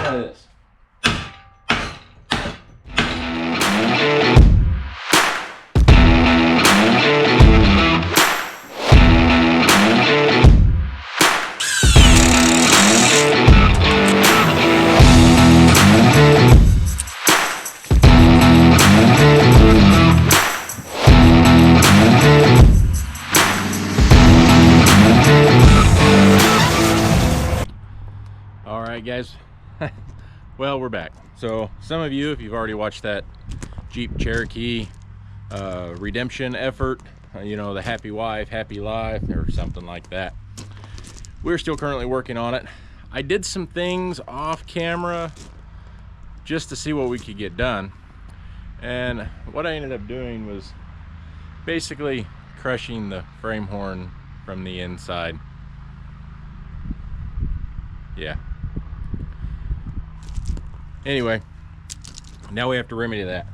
try this. All right, guys. Well, we're back. So some of you, if you've already watched that Jeep Cherokee redemption effort, you know, the happy wife, happy life, or something like that, we're still currently working on it. I did some things off camera just to see what we could get done, and what I ended up doing was basically crushing the frame horn from the inside. Yeah. Anyway, now we have to remedy that,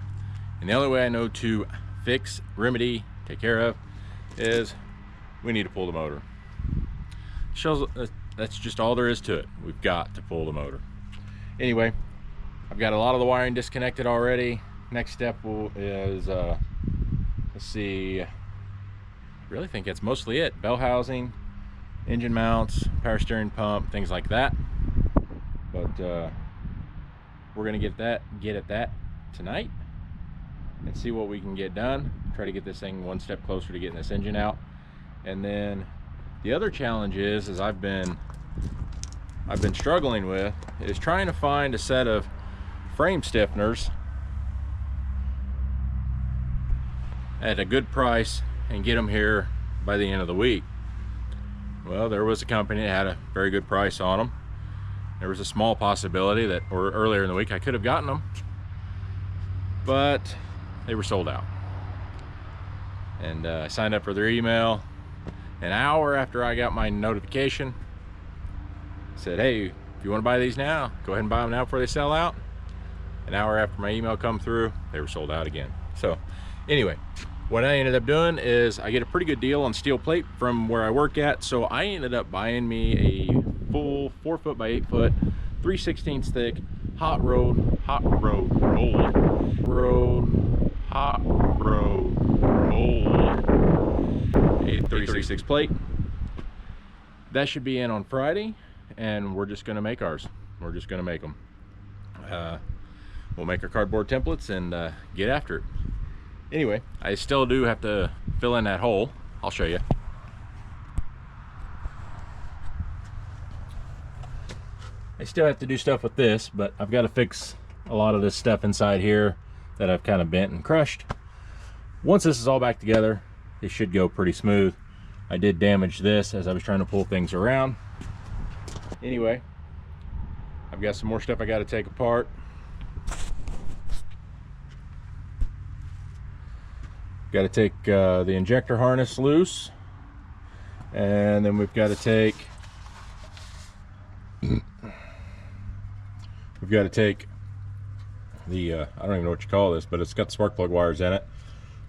and the only way I know to fix, remedy, take care of is we need to pull the motor. Shows that's just all there is to it. We've got to pull the motor. Anyway, I've got a lot of the wiring disconnected already. Next step is let's see, I really think that's mostly it. Bell housing, engine mounts, power steering pump, things like that. But we're gonna get at that tonight and see what we can get done. Try to get this thing one step closer to getting this engine out. And then the other challenge is I've been struggling with is trying to find a set of frame stiffeners at a good price and get them here by the end of the week. Well, there was a company that had a very good price on them. There was a small possibility that, or earlier in the week, I could have gotten them, but they were sold out. And I signed up for their email. An hour after I got my notification, said, hey, if you want to buy these now, go ahead and buy them now before they sell out. An hour after my email come through, they were sold out again. So anyway, what I ended up doing is I get a pretty good deal on steel plate from where I work at, so I ended up buying me a full 4 foot by 8 foot, 3/16 thick, hot road rolled 836 plate. That should be in on Friday, and we're just going to make ours. We're just going to make them. We'll make our cardboard templates and get after it. Anyway, I still do have to fill in that hole. I'll show you. I still have to do stuff with this, but I've got to fix a lot of this stuff inside here that I've kind of bent and crushed. Once this is all back together, it should go pretty smooth. I did damage this as I was trying to pull things around. Anyway, I've got some more stuff I got to take apart. Got to take the injector harness loose, and then we've got to take the I don't even know what you call this, but it's got the spark plug wires in it.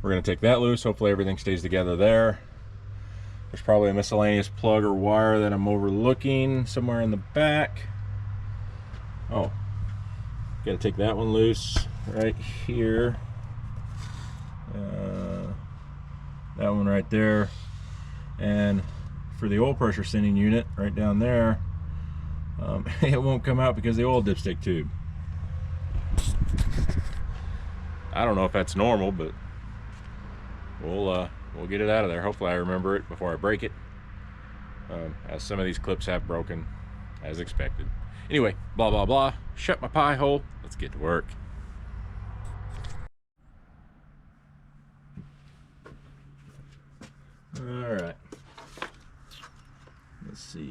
We're going to take that loose. Hopefully everything stays together there. There's probably a miscellaneous plug or wire that I'm overlooking somewhere in the back. Oh, got to take that one loose right here. That one right there, and for the oil pressure sending unit right down there, it won't come out because of the oil dipstick tube. I don't know if that's normal, but we'll get it out of there. Hopefully I remember it before I break it, as some of these clips have broken as expected. Anyway, blah blah blah, shut my pie hole, let's get to work. All right, let's see.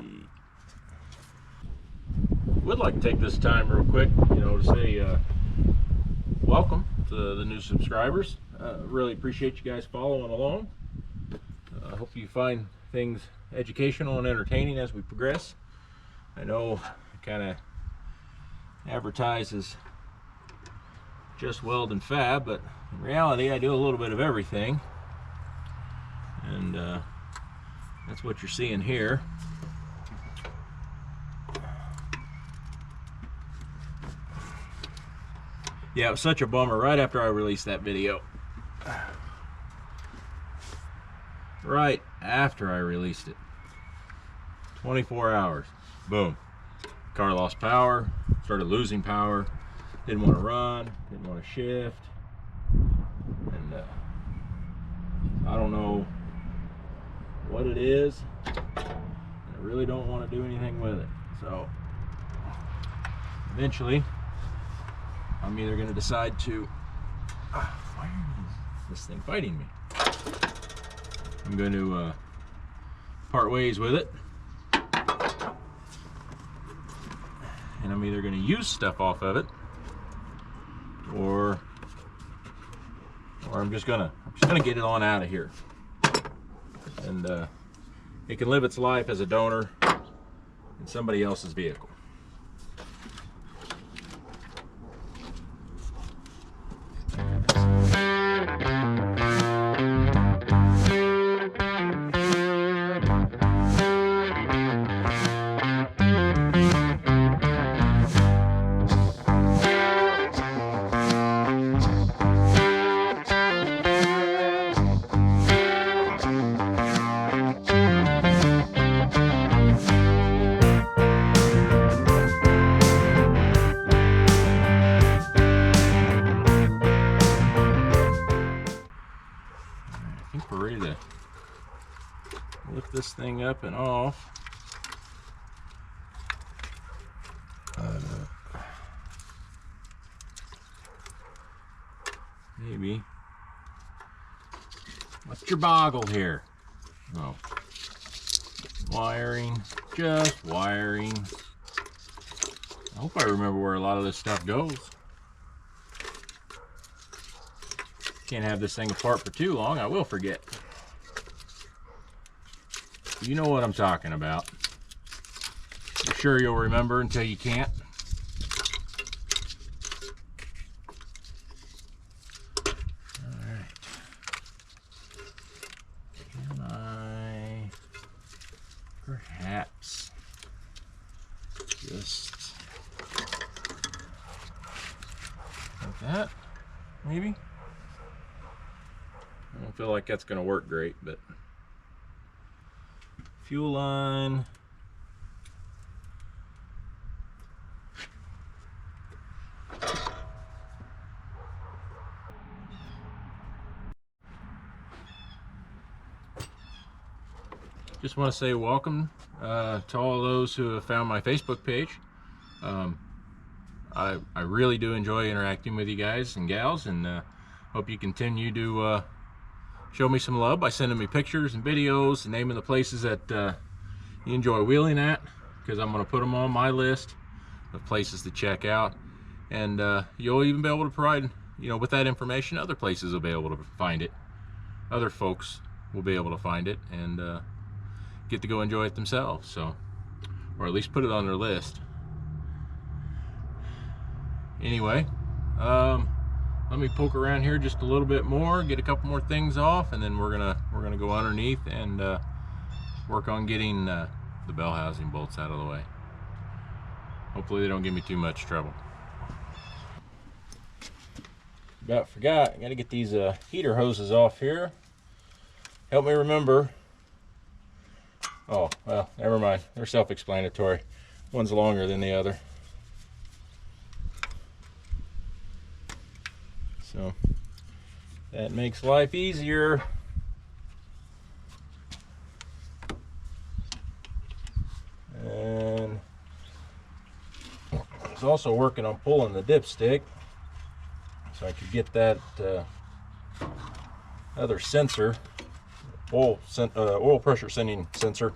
Would like to take this time real quick, you know, to say welcome to the new subscribers. Really appreciate you guys following along. I hope you find things educational and entertaining as we progress. I know I kind of advertise as just weld and fab, but in reality I do a little bit of everything. And that's what you're seeing here. Yeah, it was such a bummer right after I released that video. Right after I released it. 24 hours. Boom. Car lost power, started losing power, didn't want to run, didn't want to shift. And I don't know what it is. I really don't want to do anything with it. So eventually, I'm either going to decide to. Why is this thing fighting me? I'm going to part ways with it. And I'm either going to use stuff off of it, or I'm just gonna get it on out of here, and it can live its life as a donor in somebody else's vehicle. I think we're ready to lift this thing up and off. Maybe. What's your boggle here? Oh. Wiring. Just wiring. I hope I remember where a lot of this stuff goes. Can't have this thing apart for too long. I will forget. You know what I'm talking about. I'm sure you'll remember until you can't. Alright. Can I perhaps just like that? Maybe? I don't feel like that's going to work great, but fuel line. Just want to say welcome to all those who have found my Facebook page. I really do enjoy interacting with you guys and gals, and hope you continue to show me some love by sending me pictures and videos and naming the places that you enjoy wheeling at, because I'm going to put them on my list of places to check out. And you'll even be able to provide, you know, with that information, other places will be able to find it. Other folks will be able to find it and get to go enjoy it themselves. So, or at least put it on their list. Anyway, let me poke around here just a little bit more, get a couple more things off, and then we're gonna go underneath and work on getting the bell housing bolts out of the way. Hopefully they don't give me too much trouble. About forgot, I gotta get these heater hoses off here. Help me remember. Oh, well, never mind. They're self-explanatory. One's longer than the other. So that makes life easier. And I was also working on pulling the dipstick so I could get that other sensor, oil pressure sending sensor,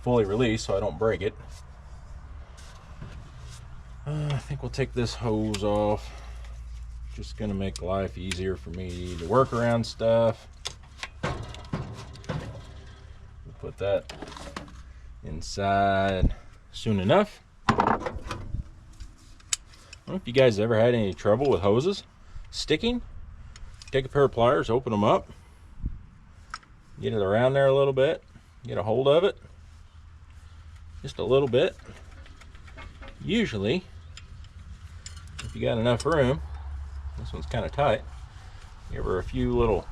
fully released so I don't break it. I think we'll take this hose off. Just gonna make life easier for me to work around stuff. We'll put that inside soon enough. I don't know if you guys ever had any trouble with hoses sticking. Take a pair of pliers, open them up, get it around there a little bit, get a hold of it just a little bit. Usually if you got enough room, this one's kind of tight, give her a few little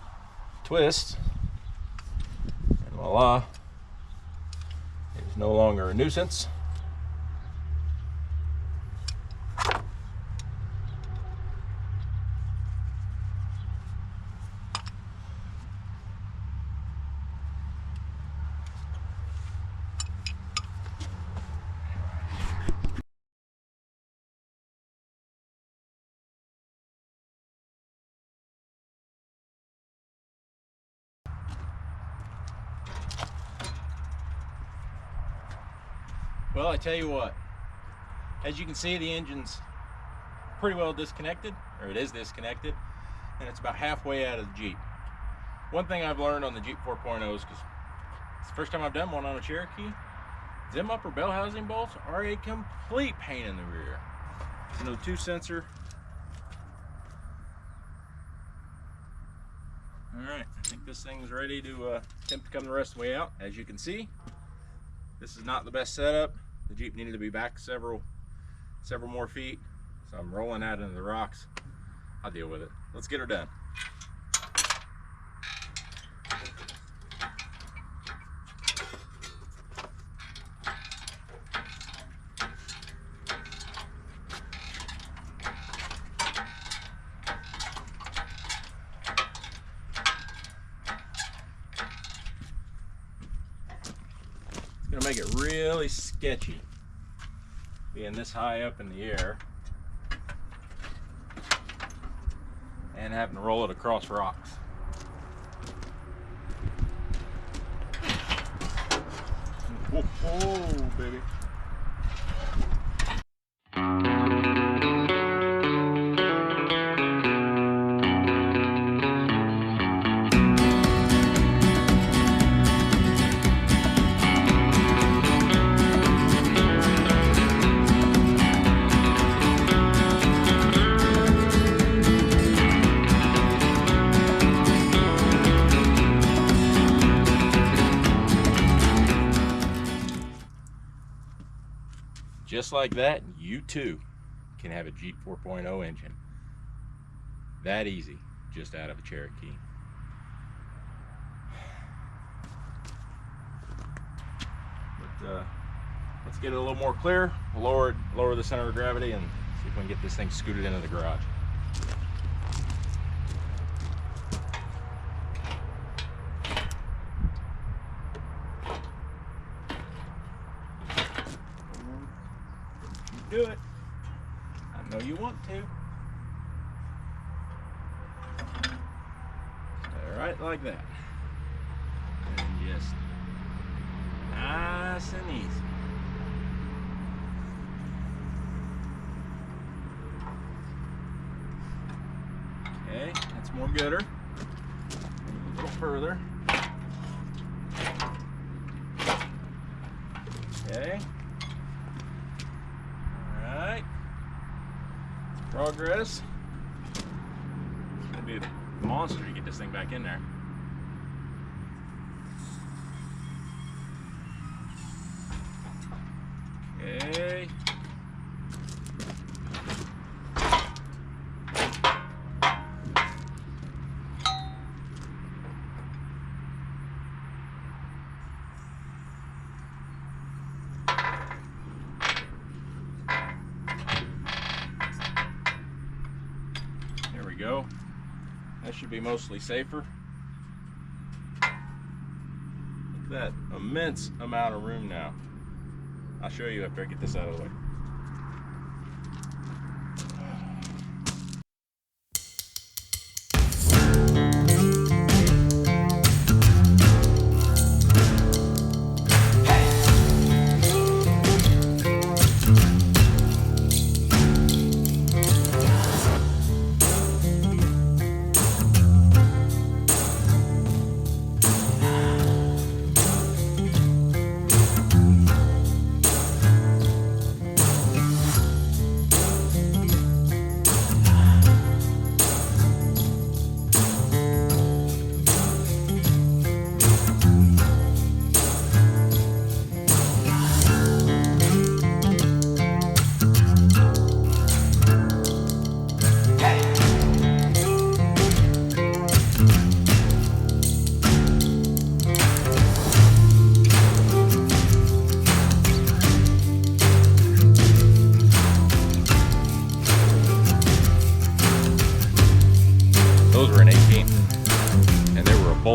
twists, and voila, it's no longer a nuisance. Well, I tell you what, as you can see, the engine's pretty well disconnected, or it is disconnected, and it's about halfway out of the Jeep. One thing I've learned on the Jeep 4.0s, because it's the first time I've done one on a Cherokee, them upper bell housing bolts are a complete pain in the rear. There's no 2 sensor. All right, I think this thing's ready to attempt to come the rest of the way out. As you can see, this is not the best setup. The Jeep needed to be back several more feet, so I'm rolling out into the rocks. I'll deal with it. Let's get her done. Gonna make it really sketchy being this high up in the air and having to roll it across rocks. Whoa, baby. Just like that, you too can have a Jeep 4.0 engine. That easy, just out of a Cherokee. But let's get it a little more clear, lower the center of gravity, and see if we can get this thing scooted into the garage. Do it. I know you want to. Stay right like that. And just nice and easy. Okay, that's more gooder. A little further. Okay. Progress. It's gonna be a monster to get this thing back in there. Okay. Go. That should be mostly safer. Look at that immense amount of room now. I'll show you after I get this out of the way.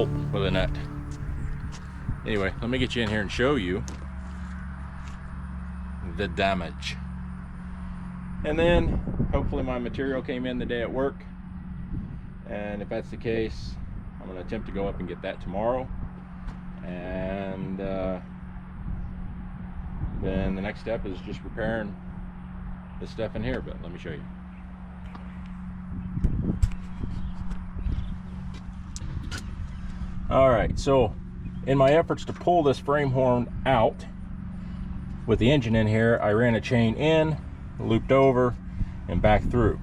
bolt with a nut. Anyway, let me get you in here and show you the damage. And then hopefully my material came in the day at work, and if that's the case, I'm going to attempt to go up and get that tomorrow. And then the next step is just repairing this stuff in here, but let me show you. Alright, so in my efforts to pull this frame horn out with the engine in here, I ran a chain in, looped over, and back through,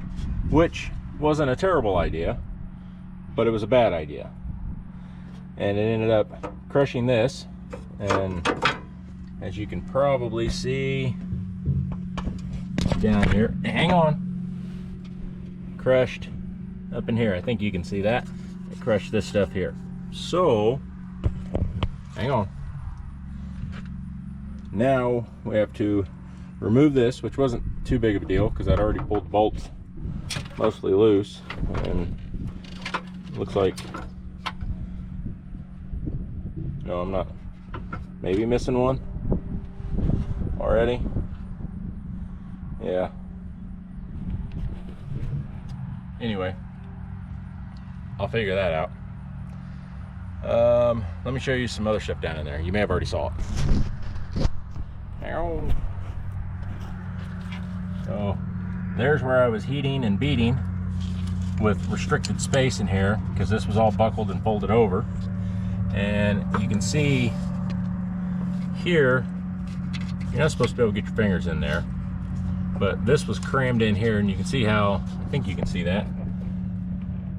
which wasn't a terrible idea, but it was a bad idea. And it ended up crushing this, and as you can probably see down here, hang on, crushed up in here. I think you can see that. It crushed this stuff here. So, hang on. Now we have to remove this, which wasn't too big of a deal because I'd already pulled the bolts mostly loose, and it looks like, no, I'm not, maybe missing one already. Yeah. Anyway, I'll figure that out. Let me show you some other stuff down in there. You may have already saw it. So there's where I was heating and beating with restricted space in here because this was all buckled and folded over. And you can see here, you're not supposed to be able to get your fingers in there, but this was crammed in here, and you can see how, I think you can see that,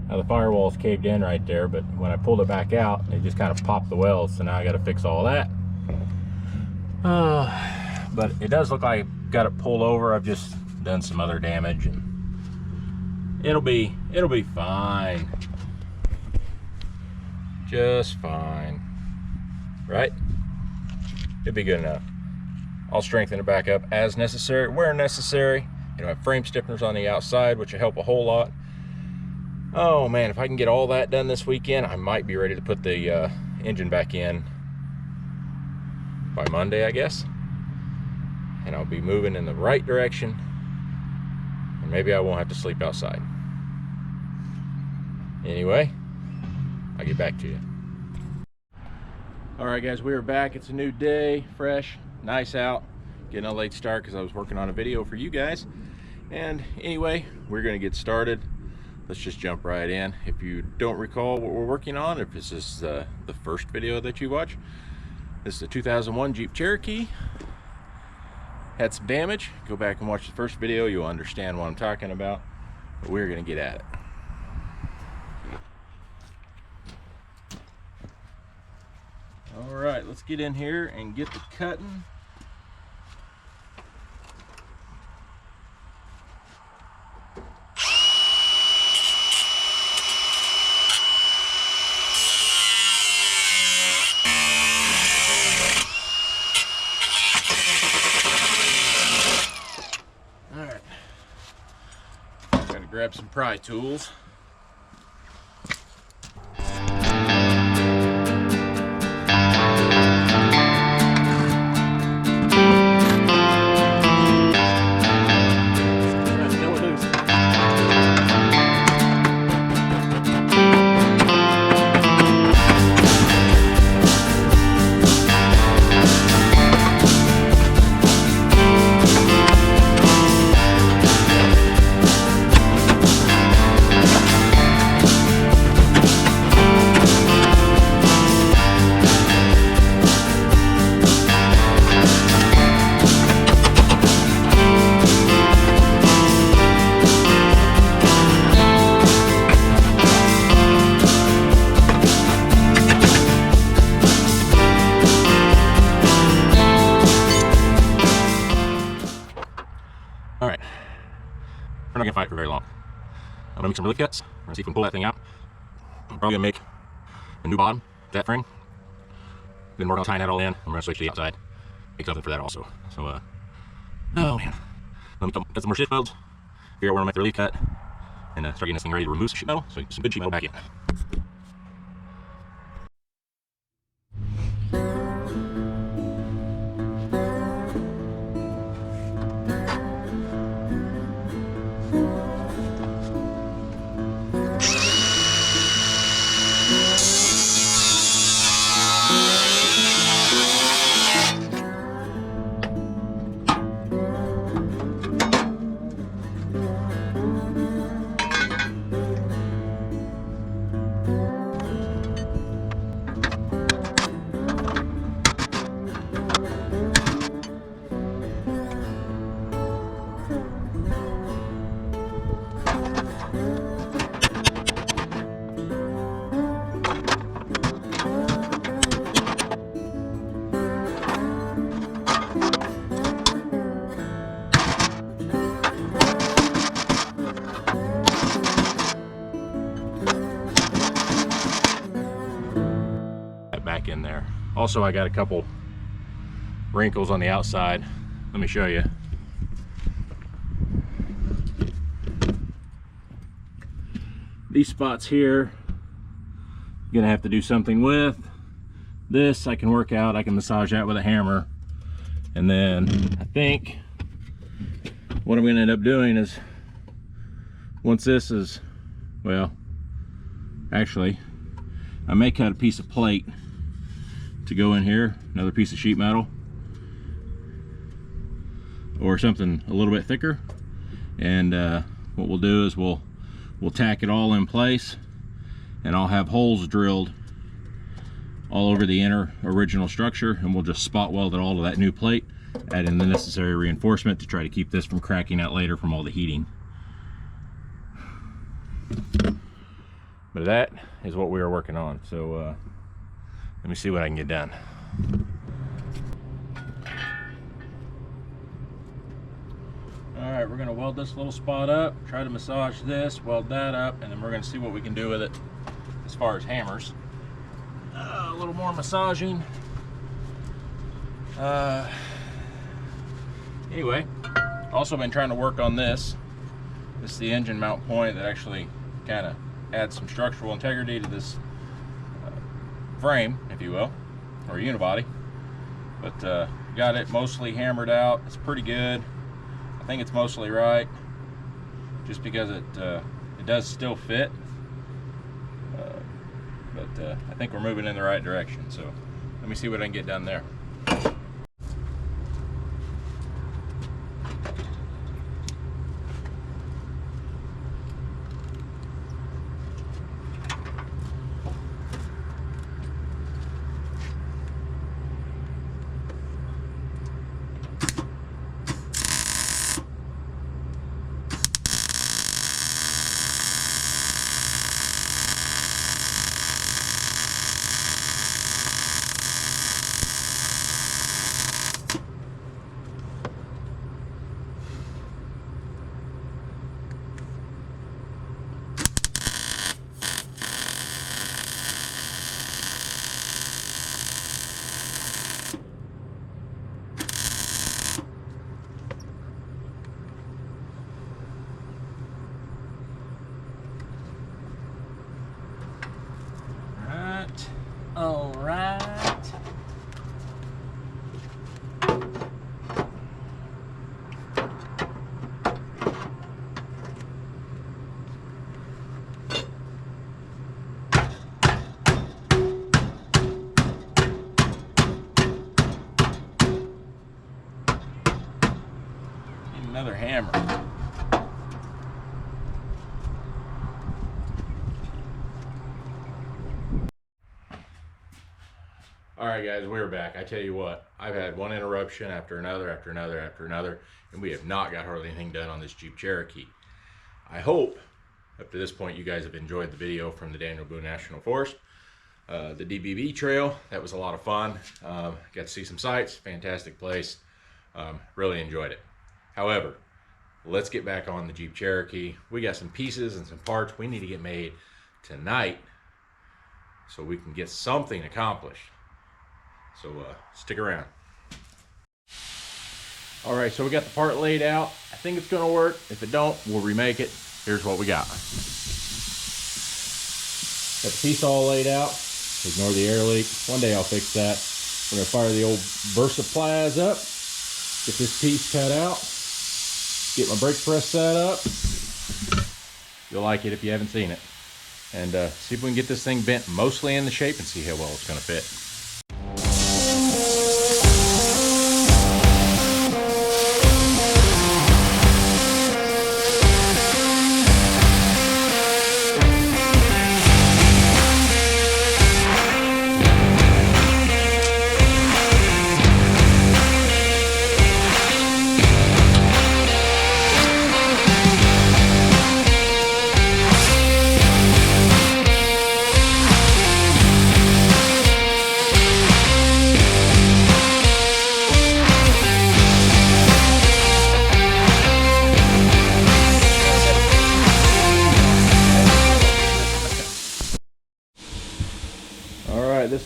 how the firewall is caved in right there. But when I pulled it back out, it just kind of popped the welds, so now I got to fix all that. But it does look like I got it pulled over. I've just done some other damage, and it'll be fine. Just fine, right? It'd be good enough. I'll strengthen it back up as necessary, where necessary. You know, I have frame stiffeners on the outside, which will help a whole lot. Oh man, if I can get all that done this weekend, I might be ready to put the engine back in by Monday, I guess. And I'll be moving in the right direction, and maybe I won't have to sleep outside. Anyway, I'll get back to you. All right guys, we are back. It's a new day, fresh, nice out. Getting a late start because I was working on a video for you guys. And anyway, we're gonna get started. Let's just jump right in. If you don't recall what we're working on, if this is the first video that you watch, this is the 2001 Jeep Cherokee. Had some damage. Go back and watch the first video. You'll understand what I'm talking about. But we're gonna get at it. All right, let's get in here and get the cutting. All right, gotta grab some pry tools. All right, we're not gonna fight for very long. I'm gonna make some really cuts. We're gonna see if we can pull that thing out. I'm probably gonna make a new bottom to that frame. Then we're gonna tie that all in. I'm gonna switch to the outside, make something for that also. So, oh man, let me cut some more sheet metals, figure out where I'm gonna make the relief cut, and start getting this thing ready to remove some sheet metal, so get some good sheet metal back in. back in there. Also, I got a couple wrinkles on the outside. Let me show you. These spots here, I'm gonna have to do something with. This I can work out, I can massage that with a hammer. And then I think what I'm gonna end up doing is, once this is, well, actually, I may cut a piece of plate to go in here, another piece of sheet metal, or something a little bit thicker. And what we'll do is we'll tack it all in place, and I'll have holes drilled all over the inner original structure, and we'll just spot weld it all to that new plate, add in the necessary reinforcement to try to keep this from cracking out later from all the heating. But that is what we are working on. So let me see what I can get done. All right, we're gonna weld this little spot up, try to massage this, weld that up, and then we're gonna see what we can do with it as far as hammers. A little more massaging. Anyway, also been trying to work on this. This is the engine mount point that actually kind of adds some structural integrity to this frame, if you will, or unibody. But got it mostly hammered out. It's pretty good. I think it's mostly right, just because it does still fit. But I think we're moving in the right direction. So let me see what I can get done there. All right. Need another hammer. Alright guys, we're back. I tell you what, I've had one interruption after another, and we have not got hardly anything done on this Jeep Cherokee. I hope, up to this point, you guys have enjoyed the video from the Daniel Boone National Forest. The DBB trail, that was a lot of fun. Got to see some sights, fantastic place. Really enjoyed it. However, let's get back on the Jeep Cherokee. We got some pieces and some parts we need to get made tonight so we can get something accomplished. So stick around. All right, so we got the part laid out. I think it's gonna work. If it don't, we'll remake it. Here's what we got. Got the piece all laid out. Ignore the air leak. One day I'll fix that. We're gonna fire the old Versaplas up. Get this piece cut out. Get my brake press set up. You'll like it if you haven't seen it. And see if we can get this thing bent mostly in the shape and see how well it's gonna fit.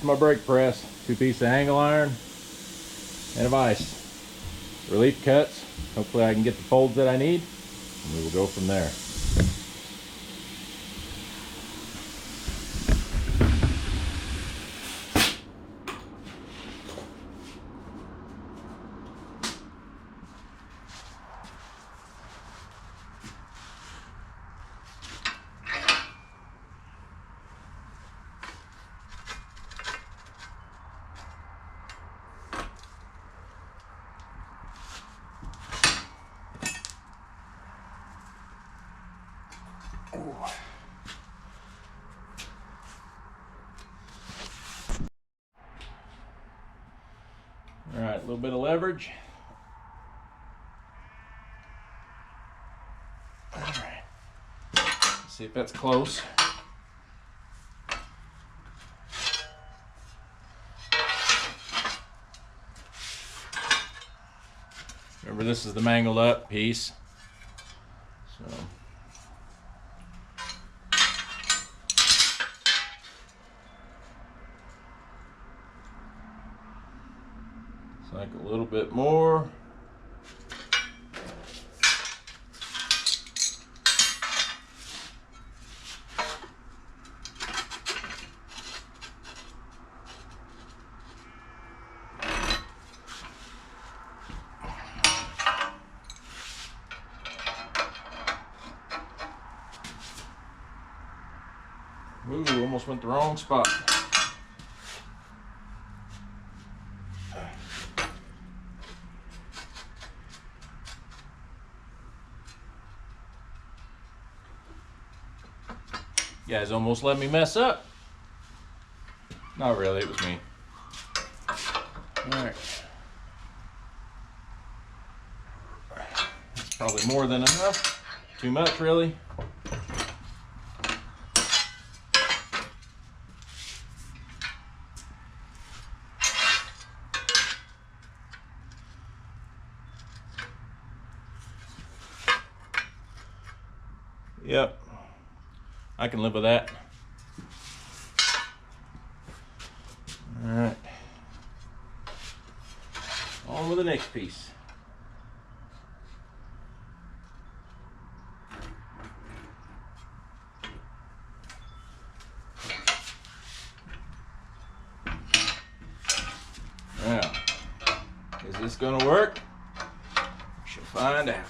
is my brake press. 2 pieces of angle iron and a vise. Relief cuts. Hopefully I can get the folds that I need, and we will go from there. All right, a little bit of leverage. All right, let's see if that's close. Remember, this is the mangled up piece. So it's like a little bit more. Ooh, almost went the wrong spot. You guys almost let me mess up. Not really, it was me. All right. That's probably more than enough. Too much, really. Yep, I can live with that. All right, on with the next piece. Now, is this gonna work? We shall find out.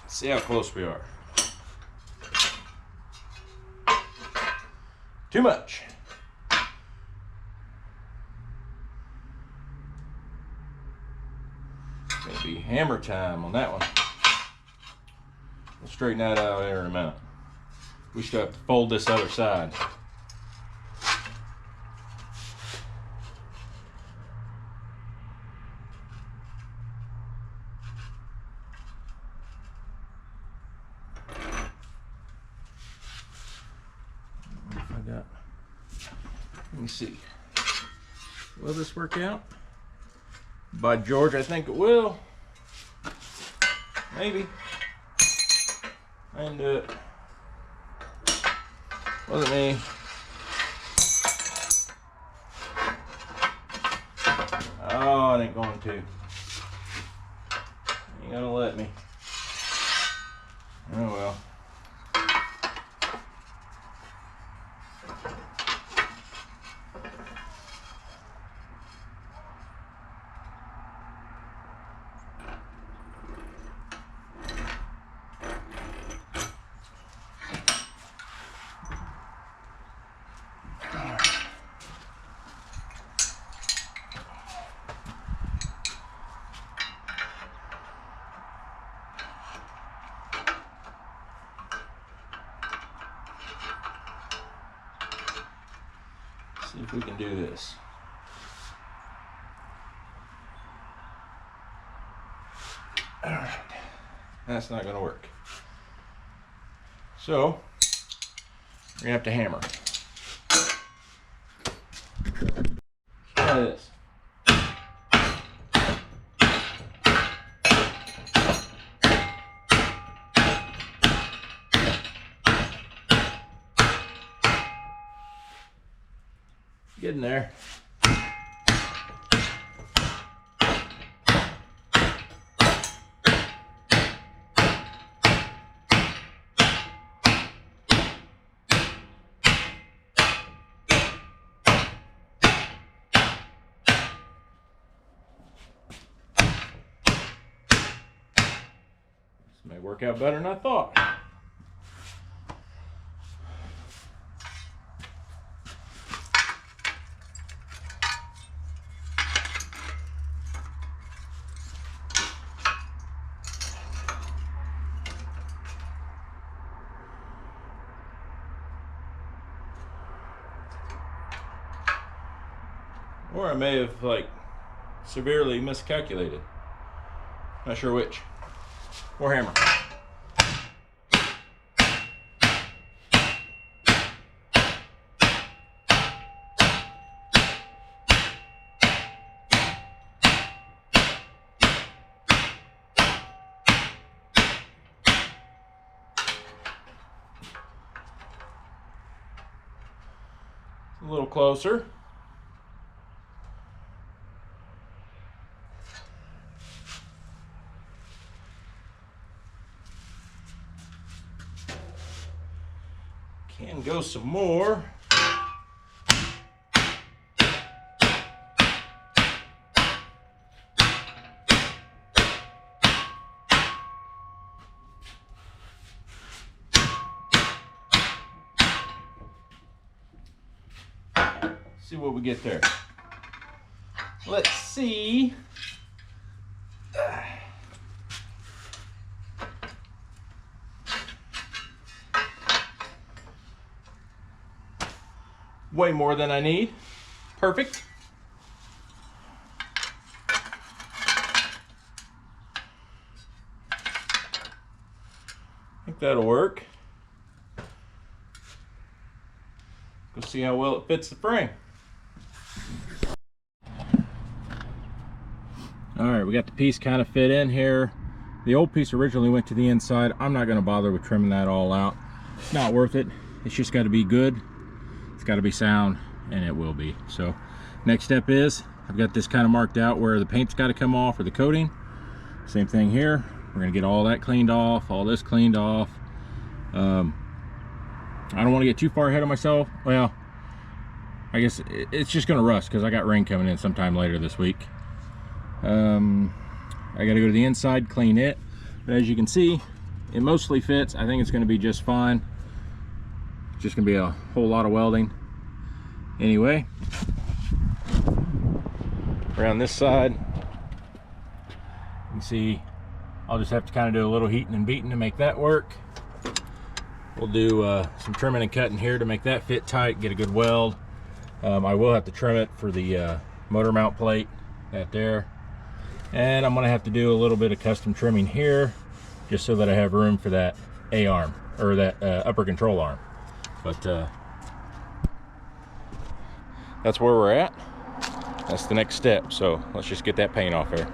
See how close we are. Too much. It's gonna be hammer time on that one. We'll straighten that out there in a minute. We still have to fold this other side. Let me see. Will this work out? By George, I think it will. Maybe. I didn't do it. Wasn't me. Oh, it ain't going to. Ain't gonna let me. Oh well. See if we can do this. All right, that's not going to work. So we're going to have to hammer. Getting there. This may work out better than I thought. Or I may have like severely miscalculated. Not sure which. More hammer. A little closer. Can go some more. See what we get there. Let's see. Way more than I need. Perfect. I think that'll work. Go see how well it fits the frame. All right, we got the piece kind of fit in here. The old piece originally went to the inside. I'm not going to bother with trimming that all out. It's not worth it. It's just got to be good. It's got to be sound, and it will be. So next step is I've got this kind of marked out where the paint's got to come off, or the coating. Same thing here. We're going to get all that cleaned off, all this cleaned off. I don't want to get too far ahead of myself. Well, I guess it's just going to rust because I got rain coming in sometime later this week. I got to go to the inside, clean it, but as you can see, it mostly fits. I think it's going to be just fine. It's just going to be a whole lot of welding. Anyway, around this side, you can see I'll just have to kind of do a little heating and beating to make that work. We'll do some trimming and cutting here to make that fit tight, get a good weld. I will have to trim it for the motor mount plate, that there. And I'm gonna have to do a little bit of custom trimming here just so that I have room for that A-arm, or that upper control arm. But that's where we're at. That's the next step. So let's just get that paint off there.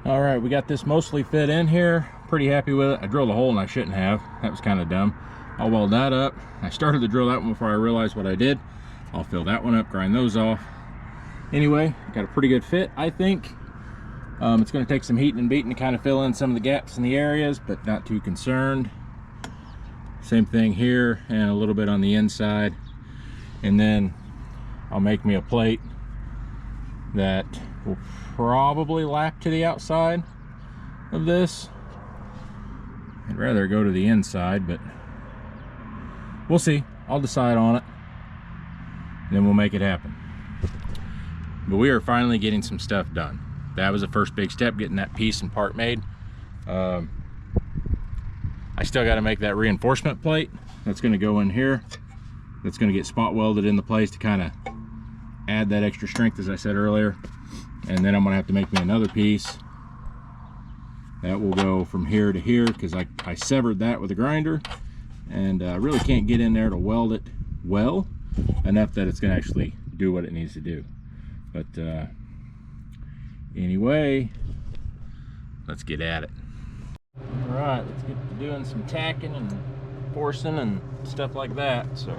All right, we got this mostly fit in here. Pretty happy with it. I drilled a hole and I shouldn't have. That was kind of dumb. I'll weld that up. I started to drill that one before I realized what I did. I'll fill that one up, grind those off. Anyway, got a pretty good fit, I think. It's going to take some heating and beating to kind of fill in some of the gaps in the areas, but not too concerned. Same thing here, and a little bit on the inside. And then I'll make me a plate that will probably lap to the outside of this. I'd rather go to the inside, but we'll see. I'll decide on it, and then we'll make it happen. But we are finally getting some stuff done. That was the first big step, getting that piece and part made. I still got to make that reinforcement plate that's going to go in here. That's going to get spot welded into place to kind of add that extra strength, as I said earlier. And then I'm going to have to make me another piece That will go from here to here because I severed that with a grinder, and I really can't get in there to weld it well enough that it's going to actually do what it needs to do. But anyway, let's get at it. All right, let's get to doing some tacking and forcing and stuff like that. So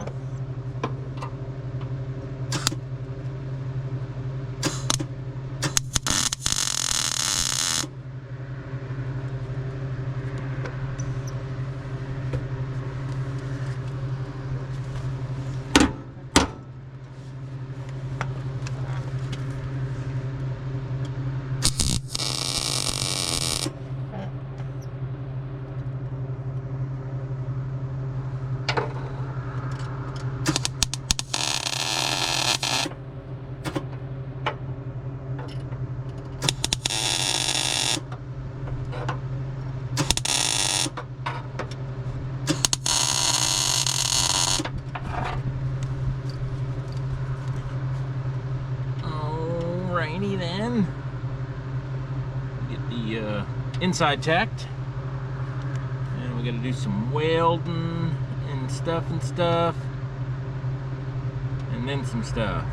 alrighty then. Get the inside tacked, and we got to do some welding and stuff, and then some stuff.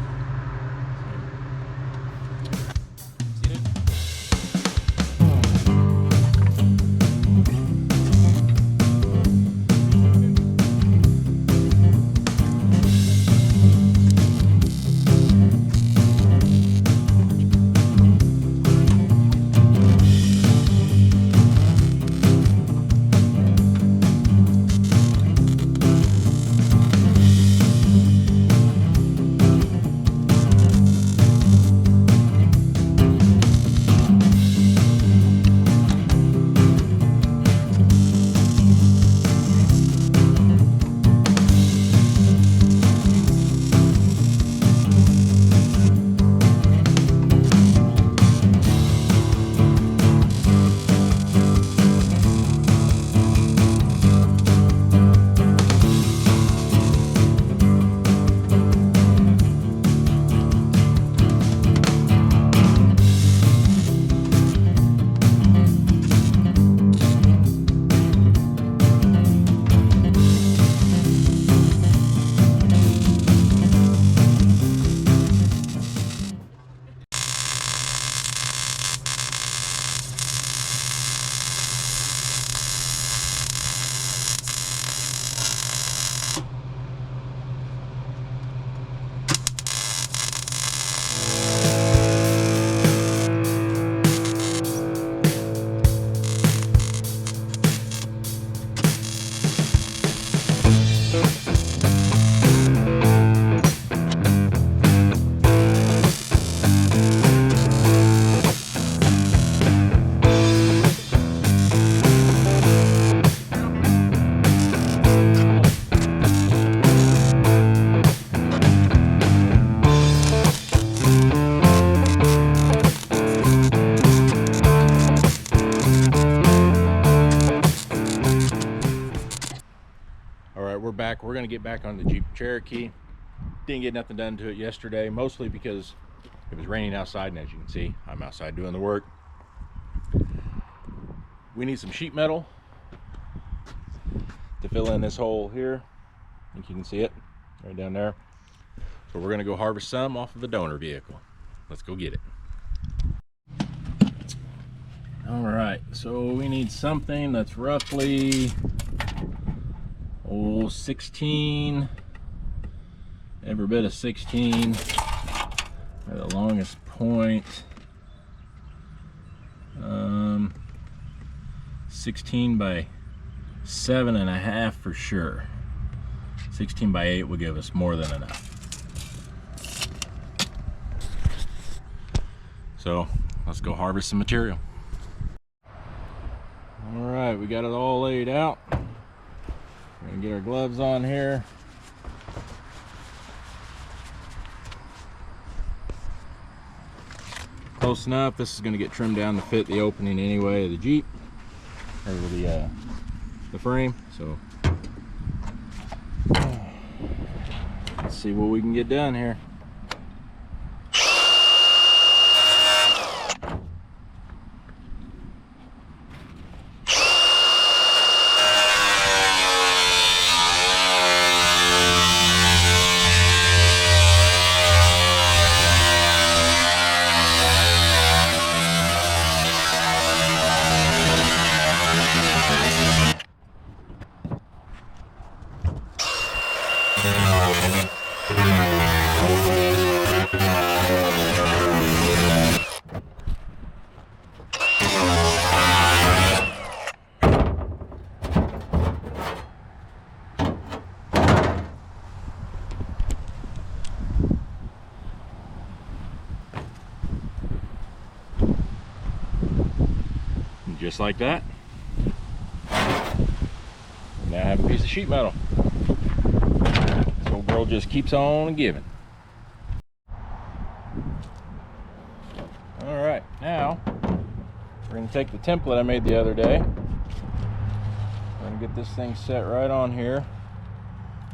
Back, we're gonna get back on the Jeep Cherokee. Didn't get nothing done to it yesterday, mostly because it was raining outside, and as you can see, I'm outside doing the work. We need some sheet metal to fill in this hole here. I think you can see it right down there. So we're gonna go harvest some off of the donor vehicle. Let's go get it. All right, so we need something that's roughly 16, every bit of 16 at the longest point. 16 by 7.5 for sure. 16 by 8 will give us more than enough. So let's go harvest some material. All right, we got it all laid out. We're gonna get our gloves on here. Close enough. This is gonna get trimmed down to fit the opening anyway of the Jeep, or the frame. So let's see what we can get done here. Just like that, now I have a piece of sheet metal. This old girl just keeps on giving. All right, now we're going to take the template I made the other day. I'm going to get this thing set right on here,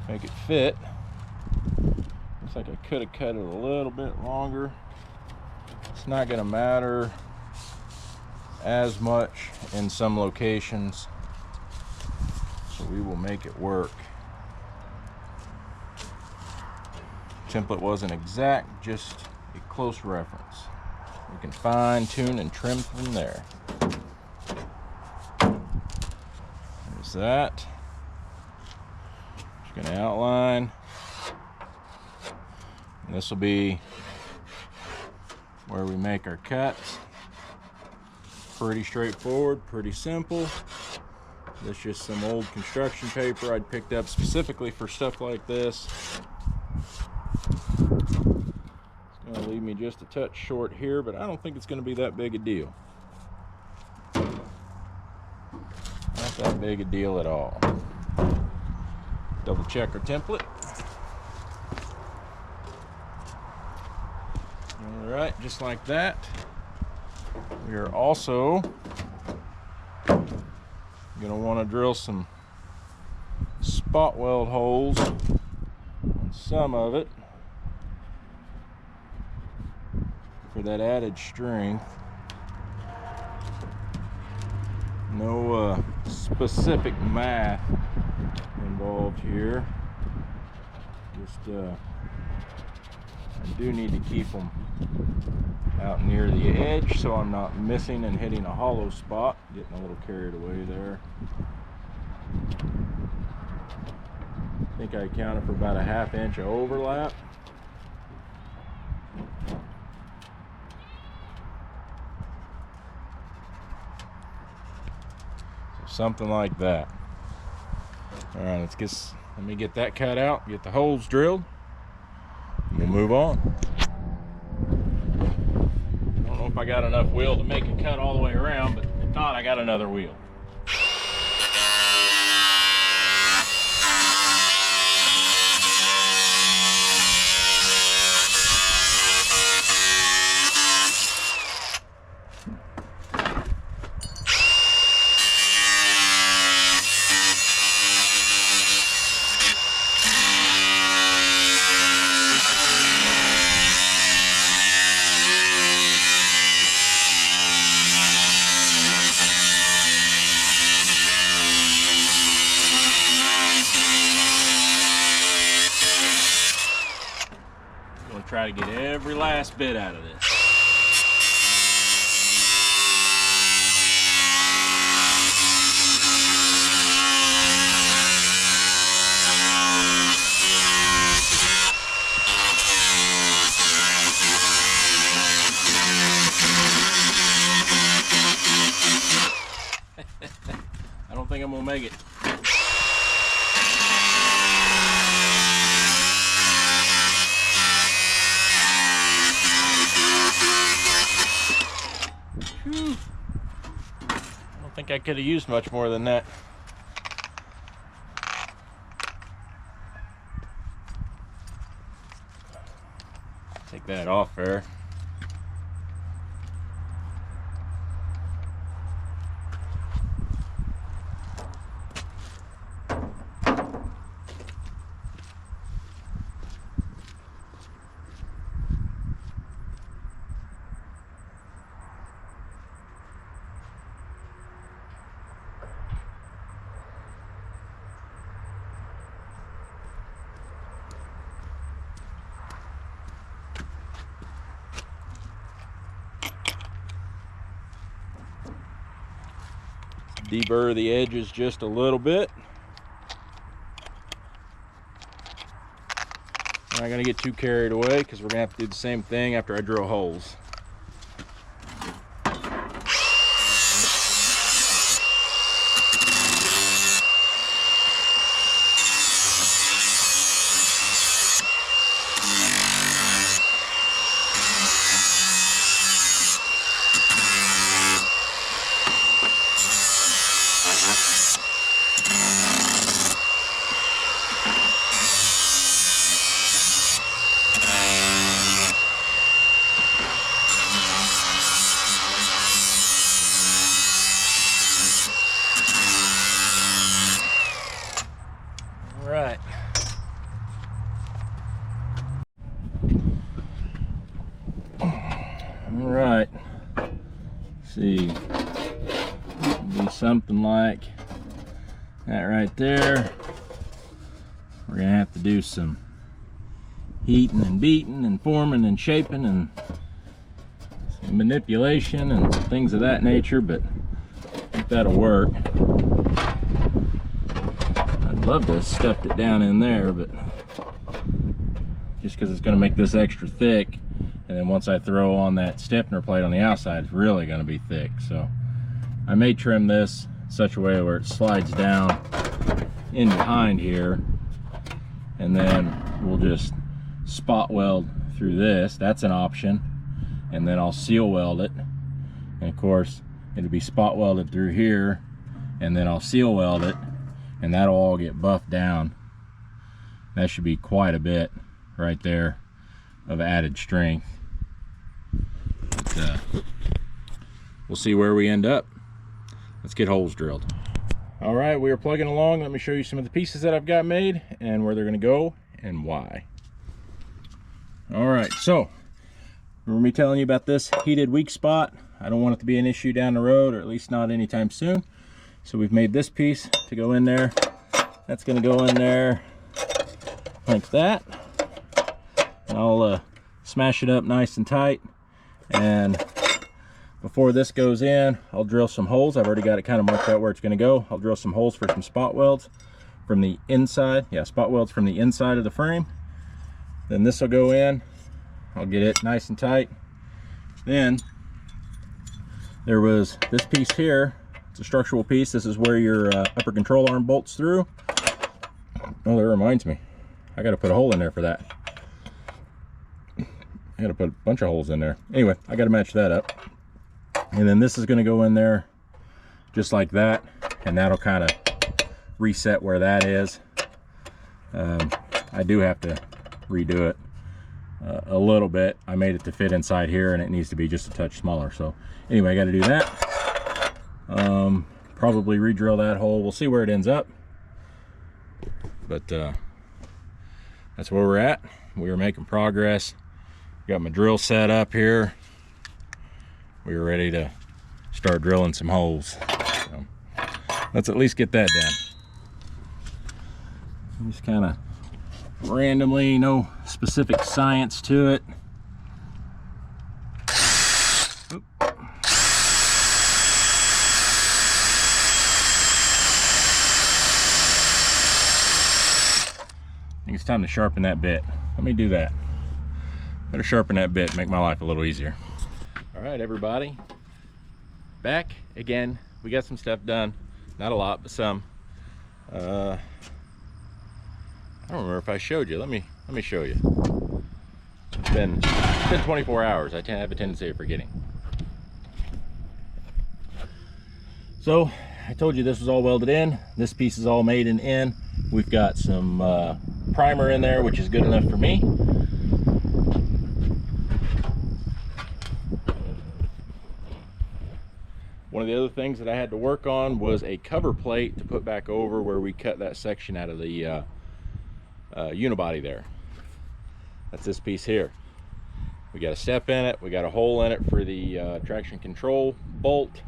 make it fit. Looks like I could have cut it a little bit longer. It's not going to matter as much in some locations, so we will make it work. Template wasn't exact, just a close reference. We can fine tune and trim from there. There's that. Just gonna outline, and this will be where we make our cuts. Pretty straightforward, pretty simple. That's just some old construction paper I'd picked up specifically for stuff like this. It's gonna leave me just a touch short here, but I don't think it's gonna be that big a deal. Not that big a deal at all. Double check our template. All right, just like that. We are also going to want to drill some spot weld holes on some of it for that added strength. No specific math involved here. Just I do need to keep them out near the edge so I'm not missing and hitting a hollow spot. Getting a little carried away there. I think I counted for about a ½ inch of overlap. So something like that. All right, let me get that cut out, get the holes drilled, and we'll move on. If I got enough wheel to make a cut all the way around, but if not, I got another wheel. Try to get every last bit out of this. I don't think I'm gonna make it. I think I could have used much more than that. Take that off there. Deburr the edges just a little bit. I'm not gonna get too carried away because we're gonna have to do the same thing after I drill holes. Right. All right. Let's see. Be something like that right there. We're gonna have to do some heating and beating and forming and shaping and some manipulation and things of that nature, but I think that'll work. I'd love to have stuffed it down in there, but just because it's going to make this extra thick, and then once I throw on that stiffener plate on the outside, it's really going to be thick. So I may trim this in such a way where it slides down in behind here, and then we'll just spot weld through this. That's an option. And then I'll seal weld it, and of course it'll be spot welded through here, and then I'll seal weld it, and that'll all get buffed down. That should be quite a bit right there of added strength. But, we'll see where we end up. Let's get holes drilled. All right, we are plugging along. Let me show you some of the pieces that I've got made and where they're going to go and why. All right, so remember me telling you about this heated weak spot? I don't want it to be an issue down the road, or at least not anytime soon. So we've made this piece to go in there. That's going to go in there like that. And I'll smash it up nice and tight. And before this goes in, I'll drill some holes. I've already got it kind of marked out where it's going to go. I'll drill some holes for some spot welds from the inside. Yeah, spot welds from the inside of the frame. Then this will go in. I'll get it nice and tight. Then there was this piece here. It's a structural piece. This is where your upper control arm bolts through. Oh, that reminds me. I got to put a hole in there for that. I got to put a bunch of holes in there. Anyway, I got to match that up. And then this is going to go in there just like that. And that'll kind of reset where that is. I do have to redo it a little bit. I made it to fit inside here, and it needs to be just a touch smaller. So anyway, I got to do that. Probably re-drill that hole. We'll see where it ends up, but that's where we're at. We are making progress. Got my drill set up here. We are ready to start drilling some holes. So let's at least get that done. Just kind of randomly, no specific science to it. Oop. I think it's time to sharpen that bit. Let me do that. Better sharpen that bit, make my life a little easier. All right, everybody, back again. We got some stuff done, not a lot, but some. I don't remember if I showed you. Let me show you. It's been 24 hours. I have a tendency of forgetting. So I told you this was all welded in. This piece is all made in. We've got some primer in there, which is good enough for me. One of the other things that I had to work on was a cover plate to put back over where we cut that section out of the unibody there. That's this piece here. We got a step in it, we got a hole in it for the traction control bolt.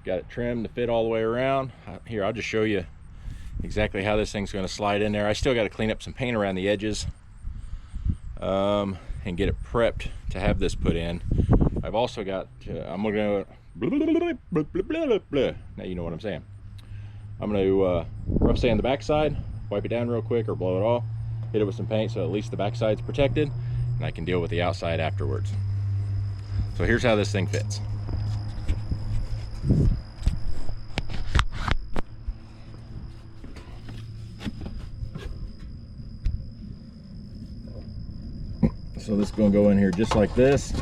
Got it trimmed to fit all the way around. Here, I'll just show you exactly how this thing's going to slide in there. I still got to clean up some paint around the edges and get it prepped to have this put in. I've also got I'm going to now you know what I'm saying. I'm going to rough sand the backside, wipe it down real quick or blow it off, hit it with some paint so at least the backside's protected, and I can deal with the outside afterwards. So here's how this thing fits. So this is going to go in here just like this.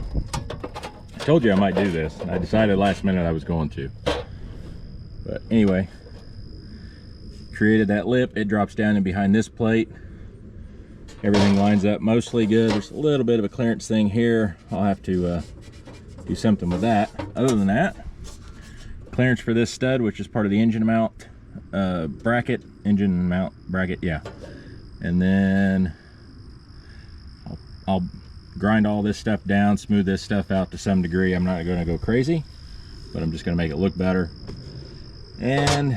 I told you I might do this. I decided last minute I was going to. But anyway, created that lip. It drops down in behind this plate. Everything lines up mostly good. There's a little bit of a clearance thing here. I'll have to do something with that. Other than that, clearance for this stud, which is part of the engine mount bracket, engine mount bracket, yeah. And then I'll grind all this stuff down, smooth this stuff out to some degree. I'm not going to go crazy, but I'm just going to make it look better. And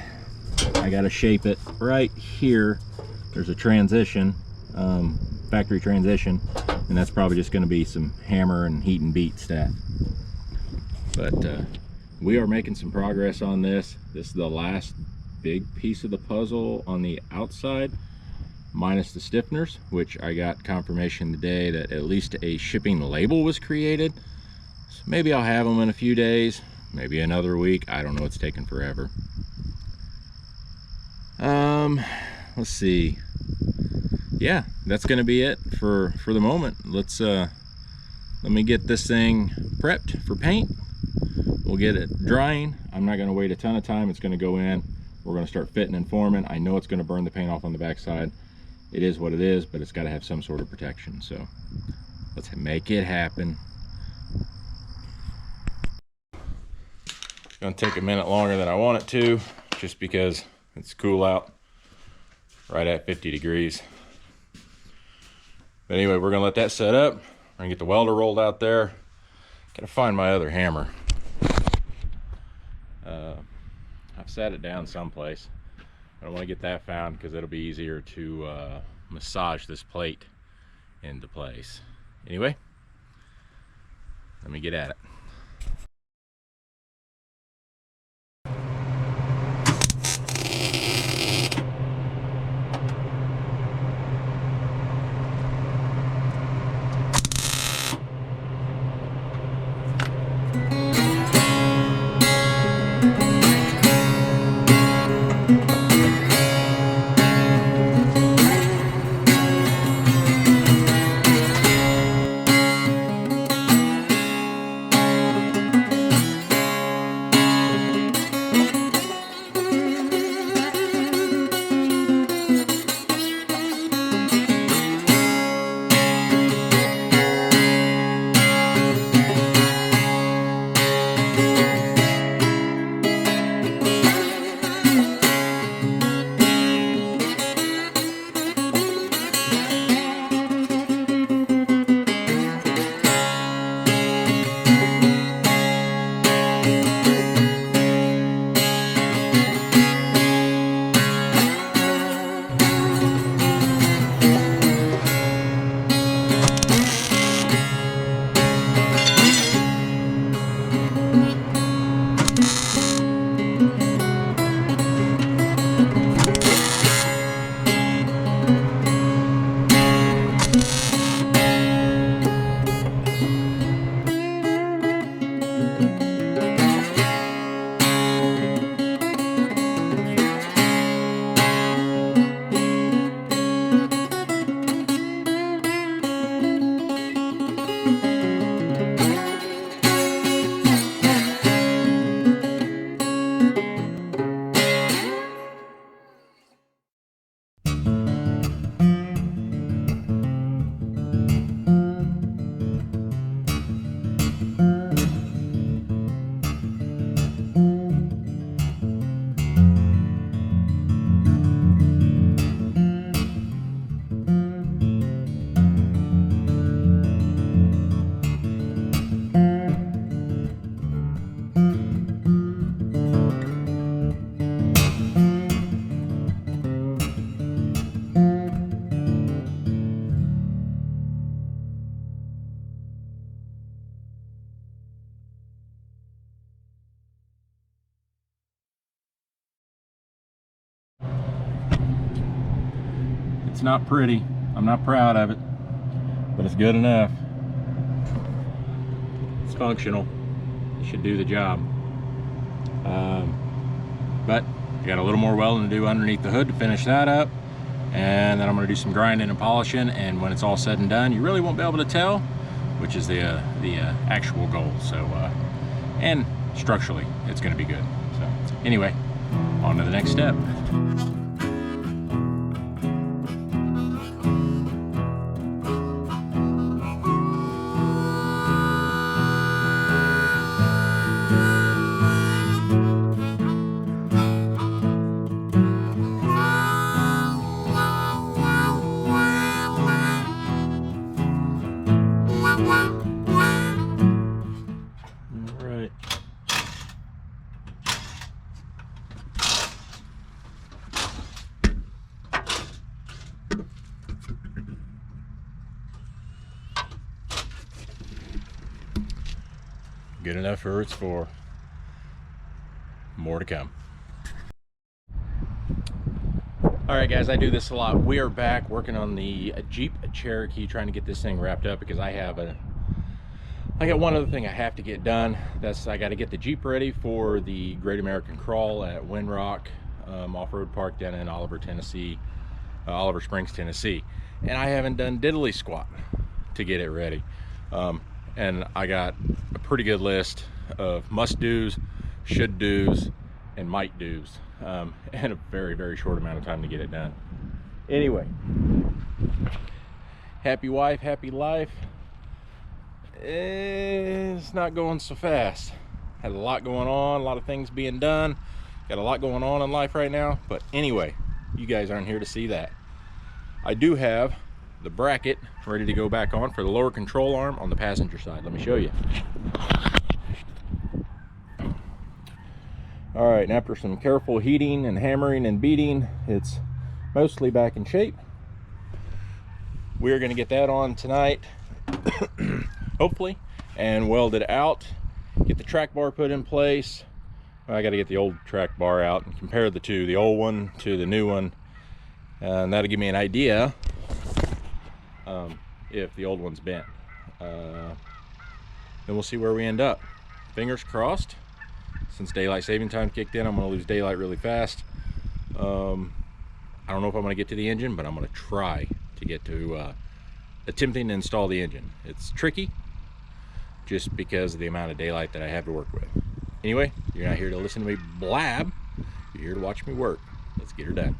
I got to shape it right here. There's a transition, factory transition, and that's probably just going to be some hammer and heat and beat stuff. But we are making some progress on this. This is the last big piece of the puzzle on the outside, minus the stiffeners, which I got confirmation today that at least a shipping label was created. So maybe I'll have them in a few days, maybe another week. I don't know, it's taking forever. Let's see. Yeah, that's gonna be it for the moment. Let me get this thing prepped for paint. We'll get it drying. I'm not gonna wait a ton of time. It's gonna go in. We're gonna start fitting and forming. I know it's gonna burn the paint off on the backside. It is what it is, but it's got to have some sort of protection. So let's make it happen. It's going to take a minute longer than I want it to, just because it's cool out, right at 50 degrees. But anyway, we're going to let that set up. We're going to get the welder rolled out there. Gotta find my other hammer. I've set it down someplace. I don't want to get that found because it'll be easier to massage this plate into place. Anyway, let me get at it. It's not pretty. I'm not proud of it, but it's good enough. It's functional. It should do the job. But I got a little more welding to do underneath the hood to finish that up, and then I'm going to do some grinding and polishing, and when it's all said and done, you really won't be able to tell, which is the actual goal. So and structurally it's going to be good. So anyway, on to the next step. Good enough for its for. More to come. All right, guys, I do this a lot. We are back working on the Jeep Cherokee, trying to get this thing wrapped up because I got one other thing I have to get done. That's I got to get the Jeep ready for the Great American Crawl at Windrock Off-Road Park down in Oliver Springs, Tennessee. And I haven't done diddly squat to get it ready. And I got a pretty good list of must-dos, should-dos, and might-dos, and a very, very short amount of time to get it done. Anyway, happy wife, happy life. It's not going so fast. Had a lot going on, a lot of things being done. Got a lot going on in life right now, but anyway, you guys aren't here to see that. I do have the bracket ready to go back on for the lower control arm on the passenger side. Let me show you. All right, and after some careful heating and hammering and beating, it's mostly back in shape. We're going to get that on tonight, hopefully, and weld it out, get the track bar put in place. Well, I got to get the old track bar out and compare the two, the old one to the new one, and that'll give me an idea if the old one's bent. Then we'll see where we end up. Fingers crossed. Since daylight saving time kicked in, I'm going to lose daylight really fast. I don't know if I'm going to get to the engine, but I'm going to try to get to attempting to install the engine. It's tricky just because of the amount of daylight that I have to work with. Anyway, you're not here to listen to me blab. You're here to watch me work. Let's get her done.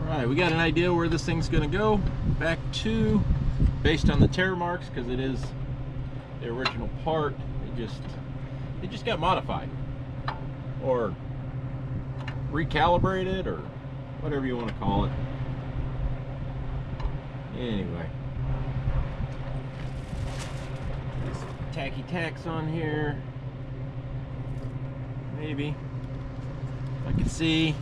Alright, we got an idea where this thing's going to go. Back to, based on the tear marks, because it is the original part, it just got modified. Or recalibrated, or whatever you want to call it. Anyway. Some tacky tacks on here. Maybe. I can see.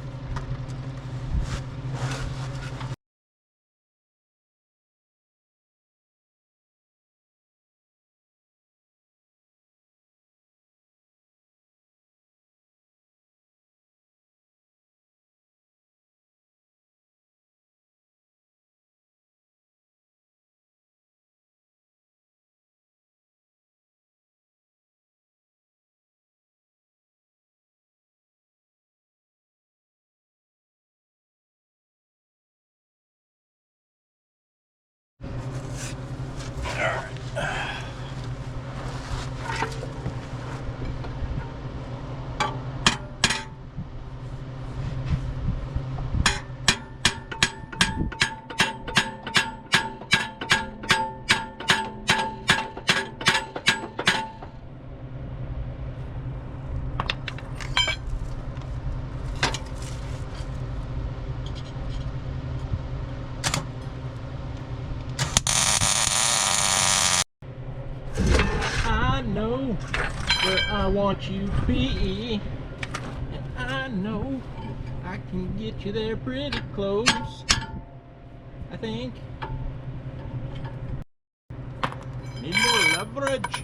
Know where I want you to be, and I know I can get you there pretty close, I think. Need more leverage.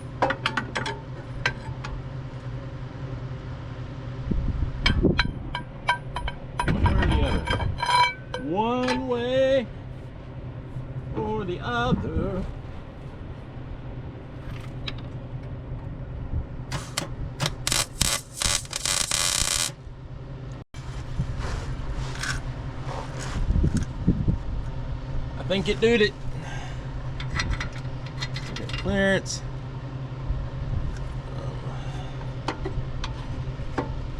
one way or the other. I think it did it. Okay, clearance.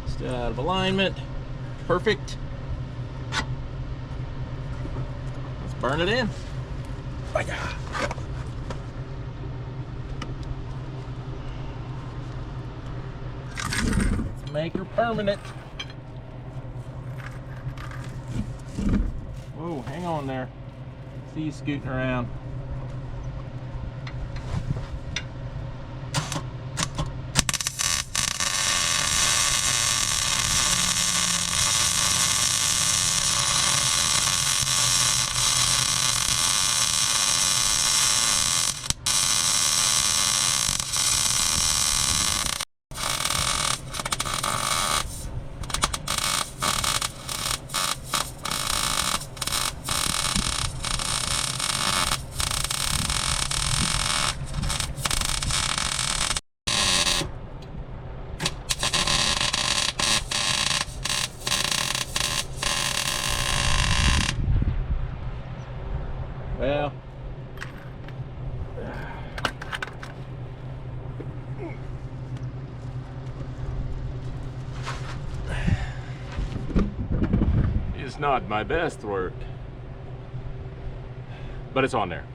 Still out of alignment. Perfect. Let's burn it in. Oh, yeah. Let's make her permanent. Whoa, hang on there. See you scooting around. Well, it's not my best work, but it's on there.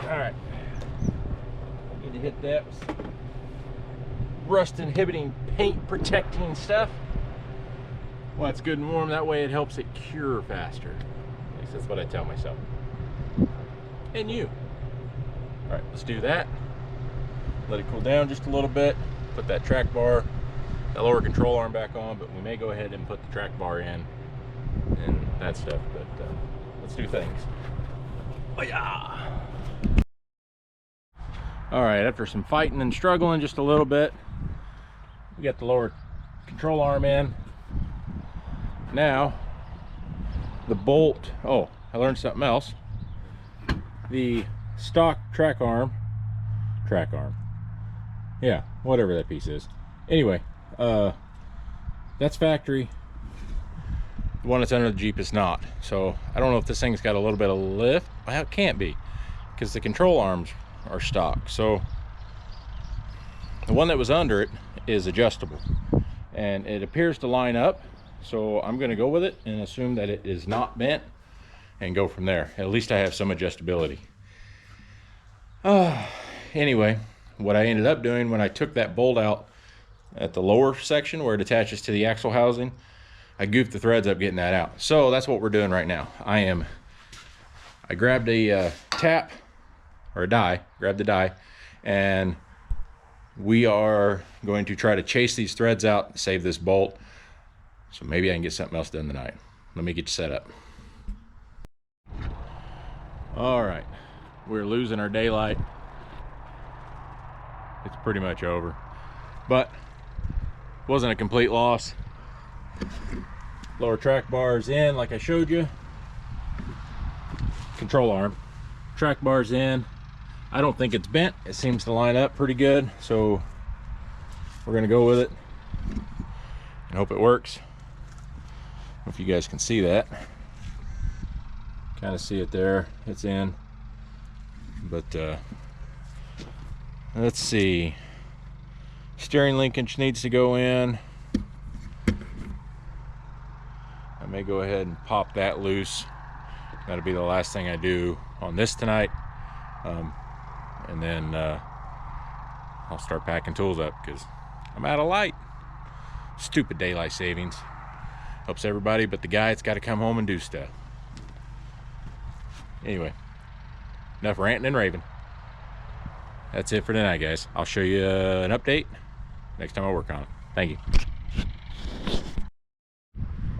All right, need to hit that with rust inhibiting paint protecting stuff. Well, it's good and warm, that way it helps it cure faster. At least that's what I tell myself. And you. All right, let's do that. Let it cool down just a little bit. Put that track bar, that lower control arm back on, but we may go ahead and put the track bar in and that stuff, but let's do things. Oh yeah. All right, after some fighting and struggling just a little bit, we got the lower control arm in. Now, the bolt, oh, I learned something else. The stock track arm, yeah, whatever that piece is. Anyway, that's factory. The one that's under the Jeep is not. So I don't know if this thing's got a little bit of lift. Well, it can't be, because the control arms are stock. So the one that was under it is adjustable, and it appears to line up. So I'm going to go with it and assume that it is not bent and go from there. At least I have some adjustability. Anyway, what I ended up doing when I took that bolt out at the lower section where it attaches to the axle housing, I goofed the threads up getting that out. So that's what we're doing right now. I grabbed a tap or a die, grabbed the die, and we are going to try to chase these threads out, save this bolt. So maybe I can get something else done tonight. Let me get you set up. All right, we're losing our daylight. It's pretty much over, but wasn't a complete loss. Lower track bars in, like I showed you. Control arm, track bars in. I don't think it's bent. It seems to line up pretty good, so we're gonna go with it and hope it works. I don't know if you guys can see that. Kind of see it there, it's in, but let's see, steering linkage needs to go in. I may go ahead and pop that loose. That'll be the last thing I do on this tonight, and then I'll start packing tools up because I'm out of light. Stupid daylight savings. Helps everybody but the guy that's got to come home and do stuff. Anyway, enough ranting and raving. That's it for tonight, guys. I'll show you an update next time I work on it. Thank you.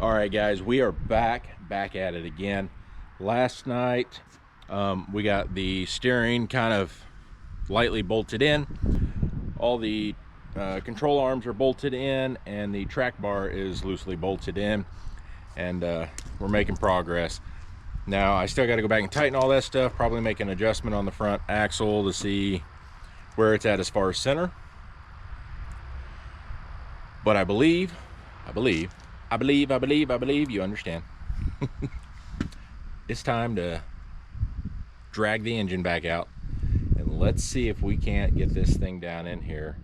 All right, guys, we are back at it again. Last night, we got the steering kind of lightly bolted in. All the control arms are bolted in, and the track bar is loosely bolted in. and we're making progress. Now I still got to go back and tighten all that stuff, probably make an adjustment on the front axle to see where it's at as far as center. But I believe you understand. It's time to drag the engine back out, and let's see if we can't get this thing down in here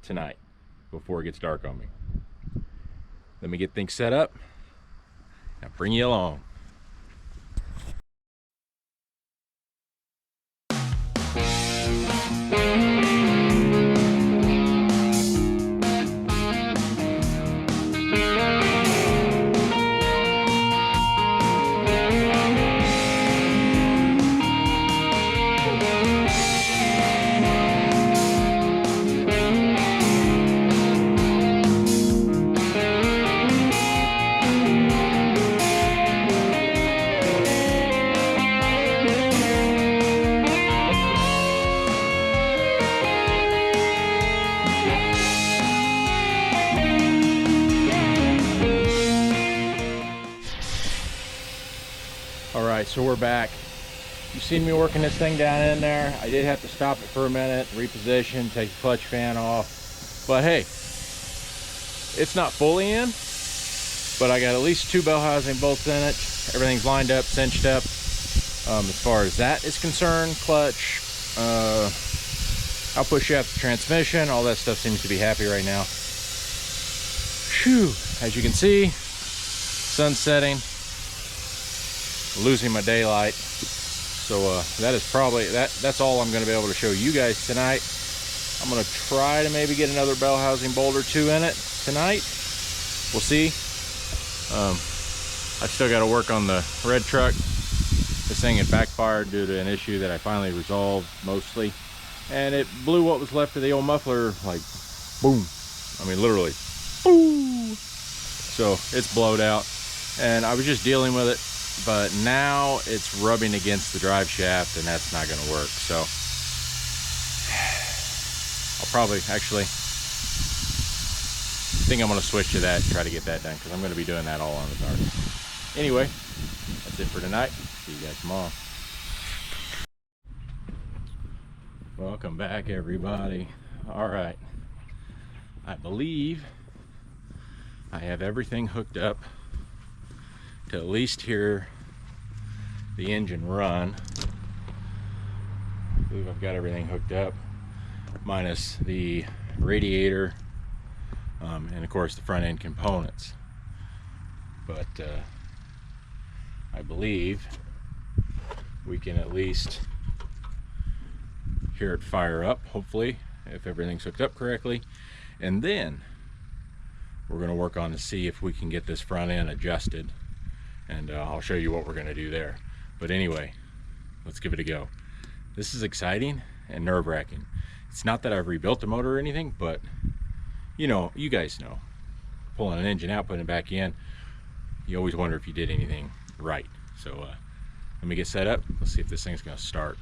tonight before it gets dark on me. Let me get things set up. Now bring you along. Alright, so we're back. You've seen me working this thing down in there. I did have to stop it for a minute, reposition, take the clutch fan off. But hey, it's not fully in, but I got at least 2 bell housing bolts in it. Everything's lined up, cinched up. As far as that is concerned, clutch, output shaft, transmission, all that stuff seems to be happy right now. Phew, as you can see, sun's setting. Losing my daylight, so that is probably that's all I'm going to be able to show you guys tonight. I'm going to try to maybe get another bell housing bolt or 2 in it tonight. We'll see. I still got to work on the red truck. This thing had backfired due to an issue that I finally resolved mostly, and it blew what was left of the old muffler, like boom. I mean literally boom. So it's blowed out, and I was just dealing with it. But now it's rubbing against the drive shaft, and that's not going to work. So I'll probably actually think I'm going to switch to that and try to get that done, because I'm going to be doing that all on the dark. Anyway, that's it for tonight. See you guys tomorrow. Welcome back, everybody. All right, I believe I have everything hooked up to at least hear the engine run. I believe I've got everything hooked up, minus the radiator, and of course the front end components. But I believe we can at least hear it fire up, hopefully, if everything's hooked up correctly. And then we're going to work on to see if we can get this front end adjusted, and I'll show you what we're going to do there. But anyway, let's give it a go. This is exciting and nerve-wracking. It's not that I've rebuilt the motor or anything, but you know, you guys know, pulling an engine out, putting it back in, you always wonder if you did anything right. So let me get set up. Let's see if this thing's going to start.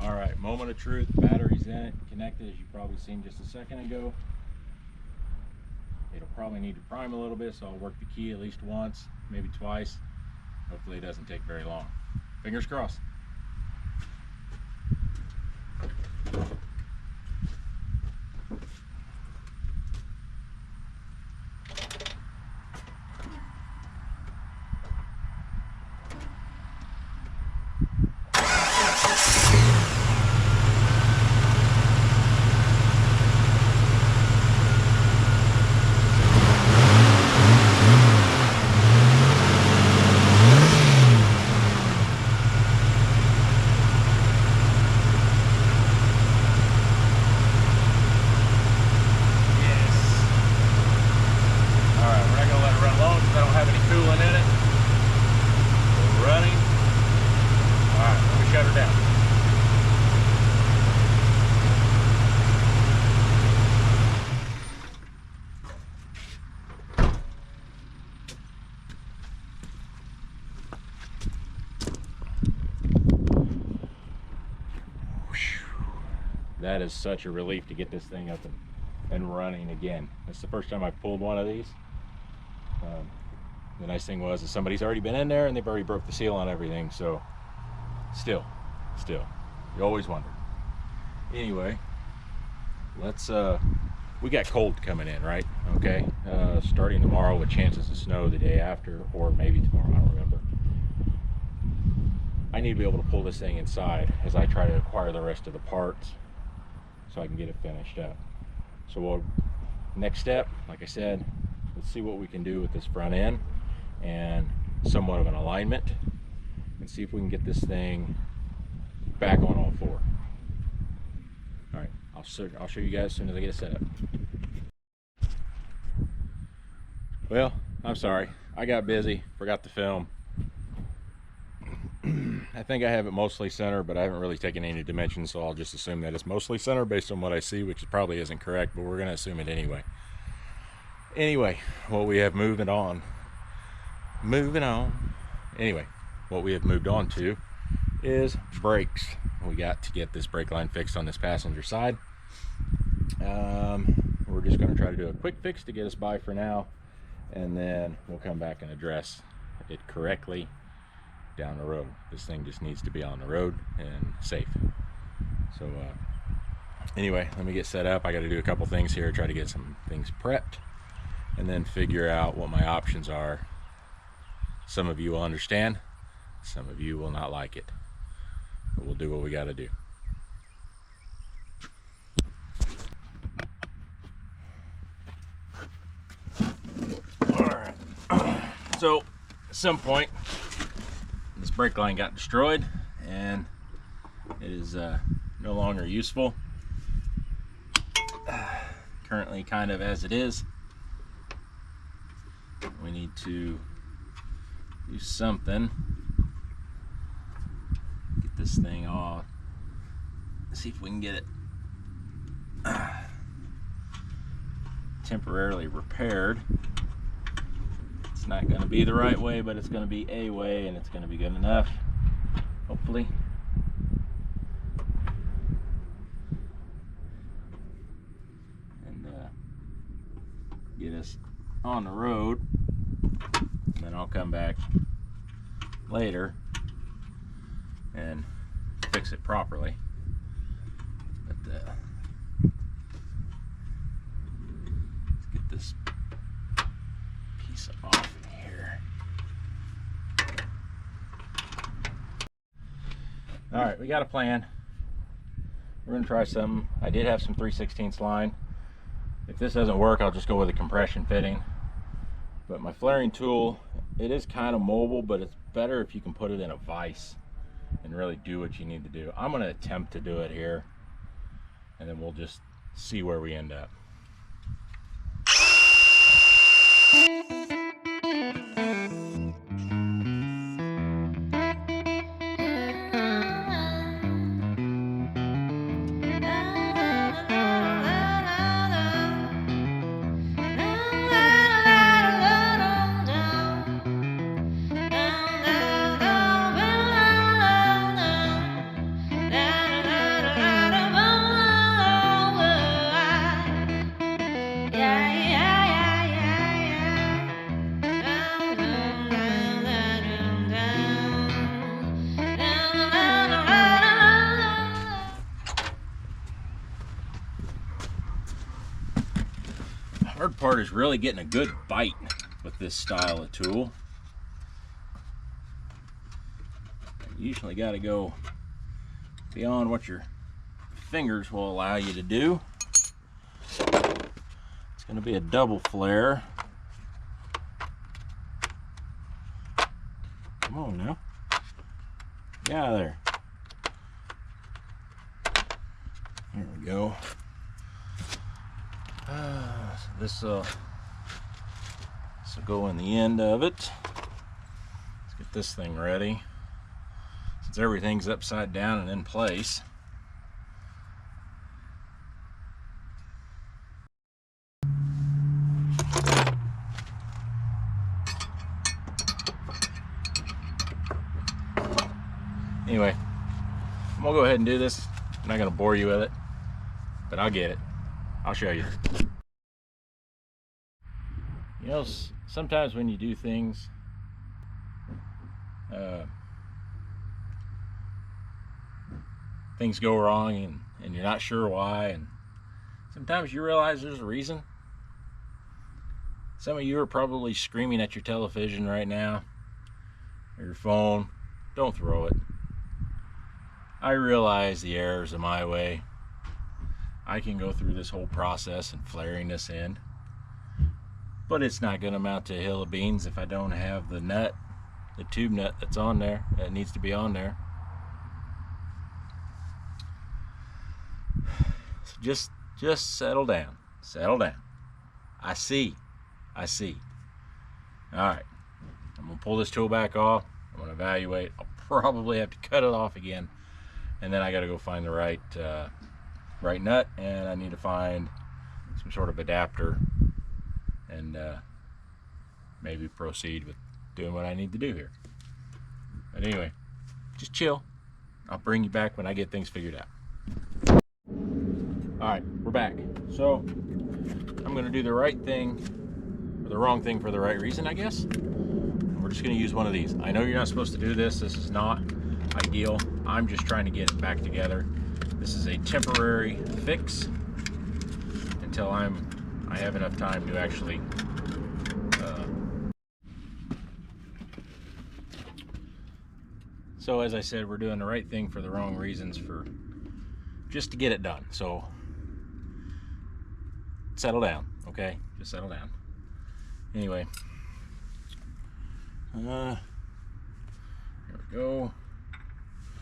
Alright, moment of truth. Battery's in it, connected, as you probably seen just a second ago. It'll probably need to prime a little bit, so I'll work the key at least once, maybe twice. Hopefully it doesn't take very long. Fingers crossed. that is such a relief to get this thing up and running again. It's the first time I've pulled one of these. The nice thing was is somebody's already been in there and they've already broke the seal on everything, so still, you always wonder. Anyway, let's we got cold coming in, right? Okay, starting tomorrow with chances of snow the day after, or maybe tomorrow, I don't remember. I need to be able to pull this thing inside as I try to acquire the rest of the parts so I can get it finished up. So next step, like I said, let's see what we can do with this front end and somewhat of an alignment, and see if we can get this thing back on all four. All right, I'll show you guys as soon as I get it set up. Well, I'm sorry, I got busy, forgot to film. I think I have it mostly centered, but I haven't really taken any dimensions, so I'll just assume that it's mostly centered based on what I see, which probably isn't correct, but we're going to assume it anyway. Anyway, what we have moving on. Anyway, what we have moved on to is brakes. We got to get this brake line fixed on this passenger side. We're just going to try to do a quick fix to get us by for now, and then we'll come back and address it correctly down the road. This thing just needs to be on the road and safe. So anyway, let me get set up. I got to do a couple things here, try to get some things prepped, and then figure out what my options are. Some of you will understand, some of you will not like it, but we'll do what we got to do. All right, so at some point this brake line got destroyed and it is no longer useful. Currently kind of as it is. We need to do something, get this thing off, see if we can get it temporarily repaired. It's not going to be the right way, but it's going to be a way, and it's going to be good enough, hopefully. And get us on the road. Then I'll come back later and fix it properly. But let's get this piece off here. All right, we got a plan. We're gonna try something. I did have some 3/16 line. If this doesn't work, I'll just go with a compression fitting. But my flaring tool, it is kind of mobile, but it's better if you can put it in a vise and really do what you need to do. I'm gonna attempt to do it here, and then we'll just see where we end up. Hard part is really getting a good bite with this style of tool. You usually got to go beyond what your fingers will allow you to do. It's going to be a double flare. Come on now. Get out of there. There we go. This will go in the end of it. Let's get this thing ready. Since everything's upside down and in place. Anyway, I'm gonna go ahead and do this. I'm not gonna bore you with it. but I'll get it. I'll show you. You know, sometimes when you do things, things go wrong and you're not sure why, and sometimes you realize there's a reason. Some of you are probably screaming at your television right now, or your phone. Don't throw it. I realize the errors of my way. I can go through this whole process and flaring this end, but it's not going to amount to a hill of beans if I don't have the nut, the tube nut that's on there, that needs to be on there. So just settle down. Settle down. I see. All right. I'm going to pull this tool back off. I'm going to evaluate. I'll probably have to cut it off again. And then I got to go find the right nut, and I need to find some sort of adapter and maybe proceed with doing what I need to do here. But anyway, just chill. I'll bring you back when I get things figured out. All right, we're back. So I'm going to do the right thing, or the wrong thing for the right reason, I guess. We're just going to use one of these. I know you're not supposed to do this. This is not ideal. I'm just trying to get it back together. This is a temporary fix until I have enough time to actually so as I said, we're doing the right thing for the wrong reasons, for just to get it done. So settle down, okay? Just settle down. Anyway, here we go.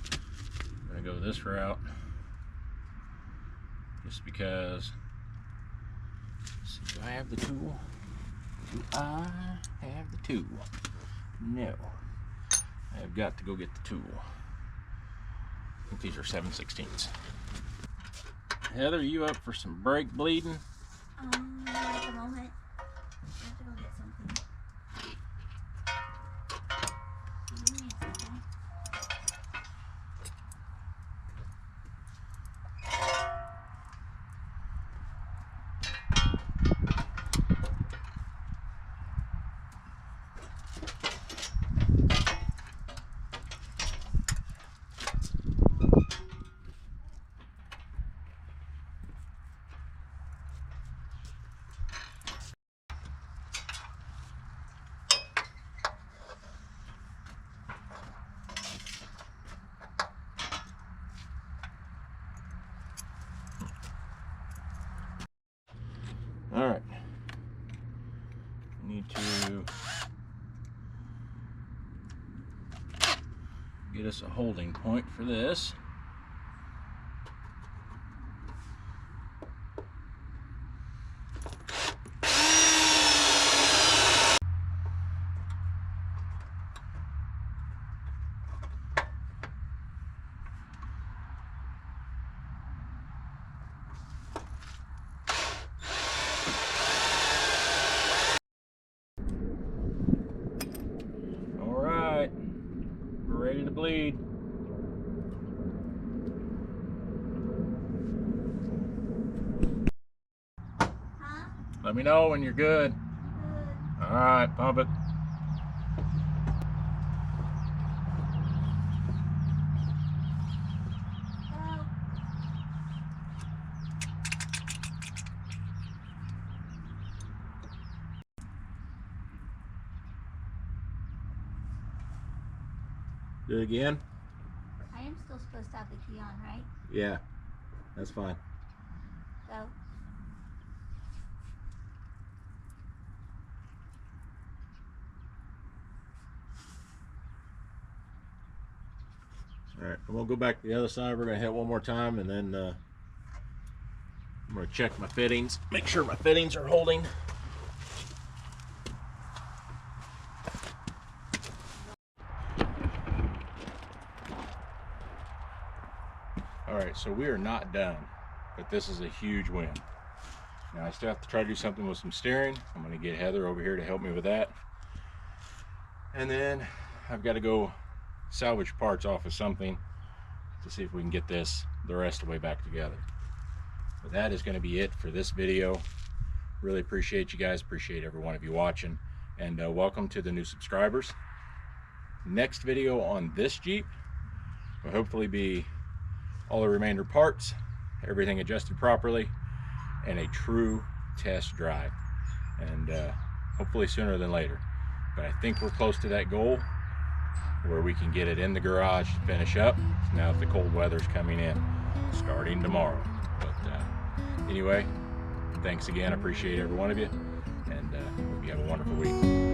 I'm gonna go this route just because. Let's see, do I have the tool? Do I have the tool? No. I've got to go get the tool. I think these are 7/16. Heather, you up for some brake bleeding? At the moment. I have to go get something. Give me a second. All right. Need to get us a holding point for this. Ready to bleed. Huh? Let me know when you're good. Good. All right, pump it. Go. Do it again. I am still supposed to have the key on, right? Yeah, that's fine. Go. All right, I'm gonna go back to the other side. We're gonna hit one more time, and then I'm gonna check my fittings, make sure my fittings are holding. All right, so we are not done, but this is a huge win. Now I still have to try to do something with some steering. I'm gonna get Heather over here to help me with that. And then I've got to go salvage parts off of something to see if we can get the rest of the way back together. But that is going to be it for this video. Really appreciate you guys, appreciate every one of you watching, and welcome to the new subscribers. Next video on this Jeep will hopefully be all the remainder parts, everything adjusted properly, and a true test drive, and hopefully sooner than later. But I think we're close to that goal where we can get it in the garage to finish up now that the cold weather's coming in starting tomorrow. But anyway, thanks again. I appreciate every one of you, and hope you have a wonderful week.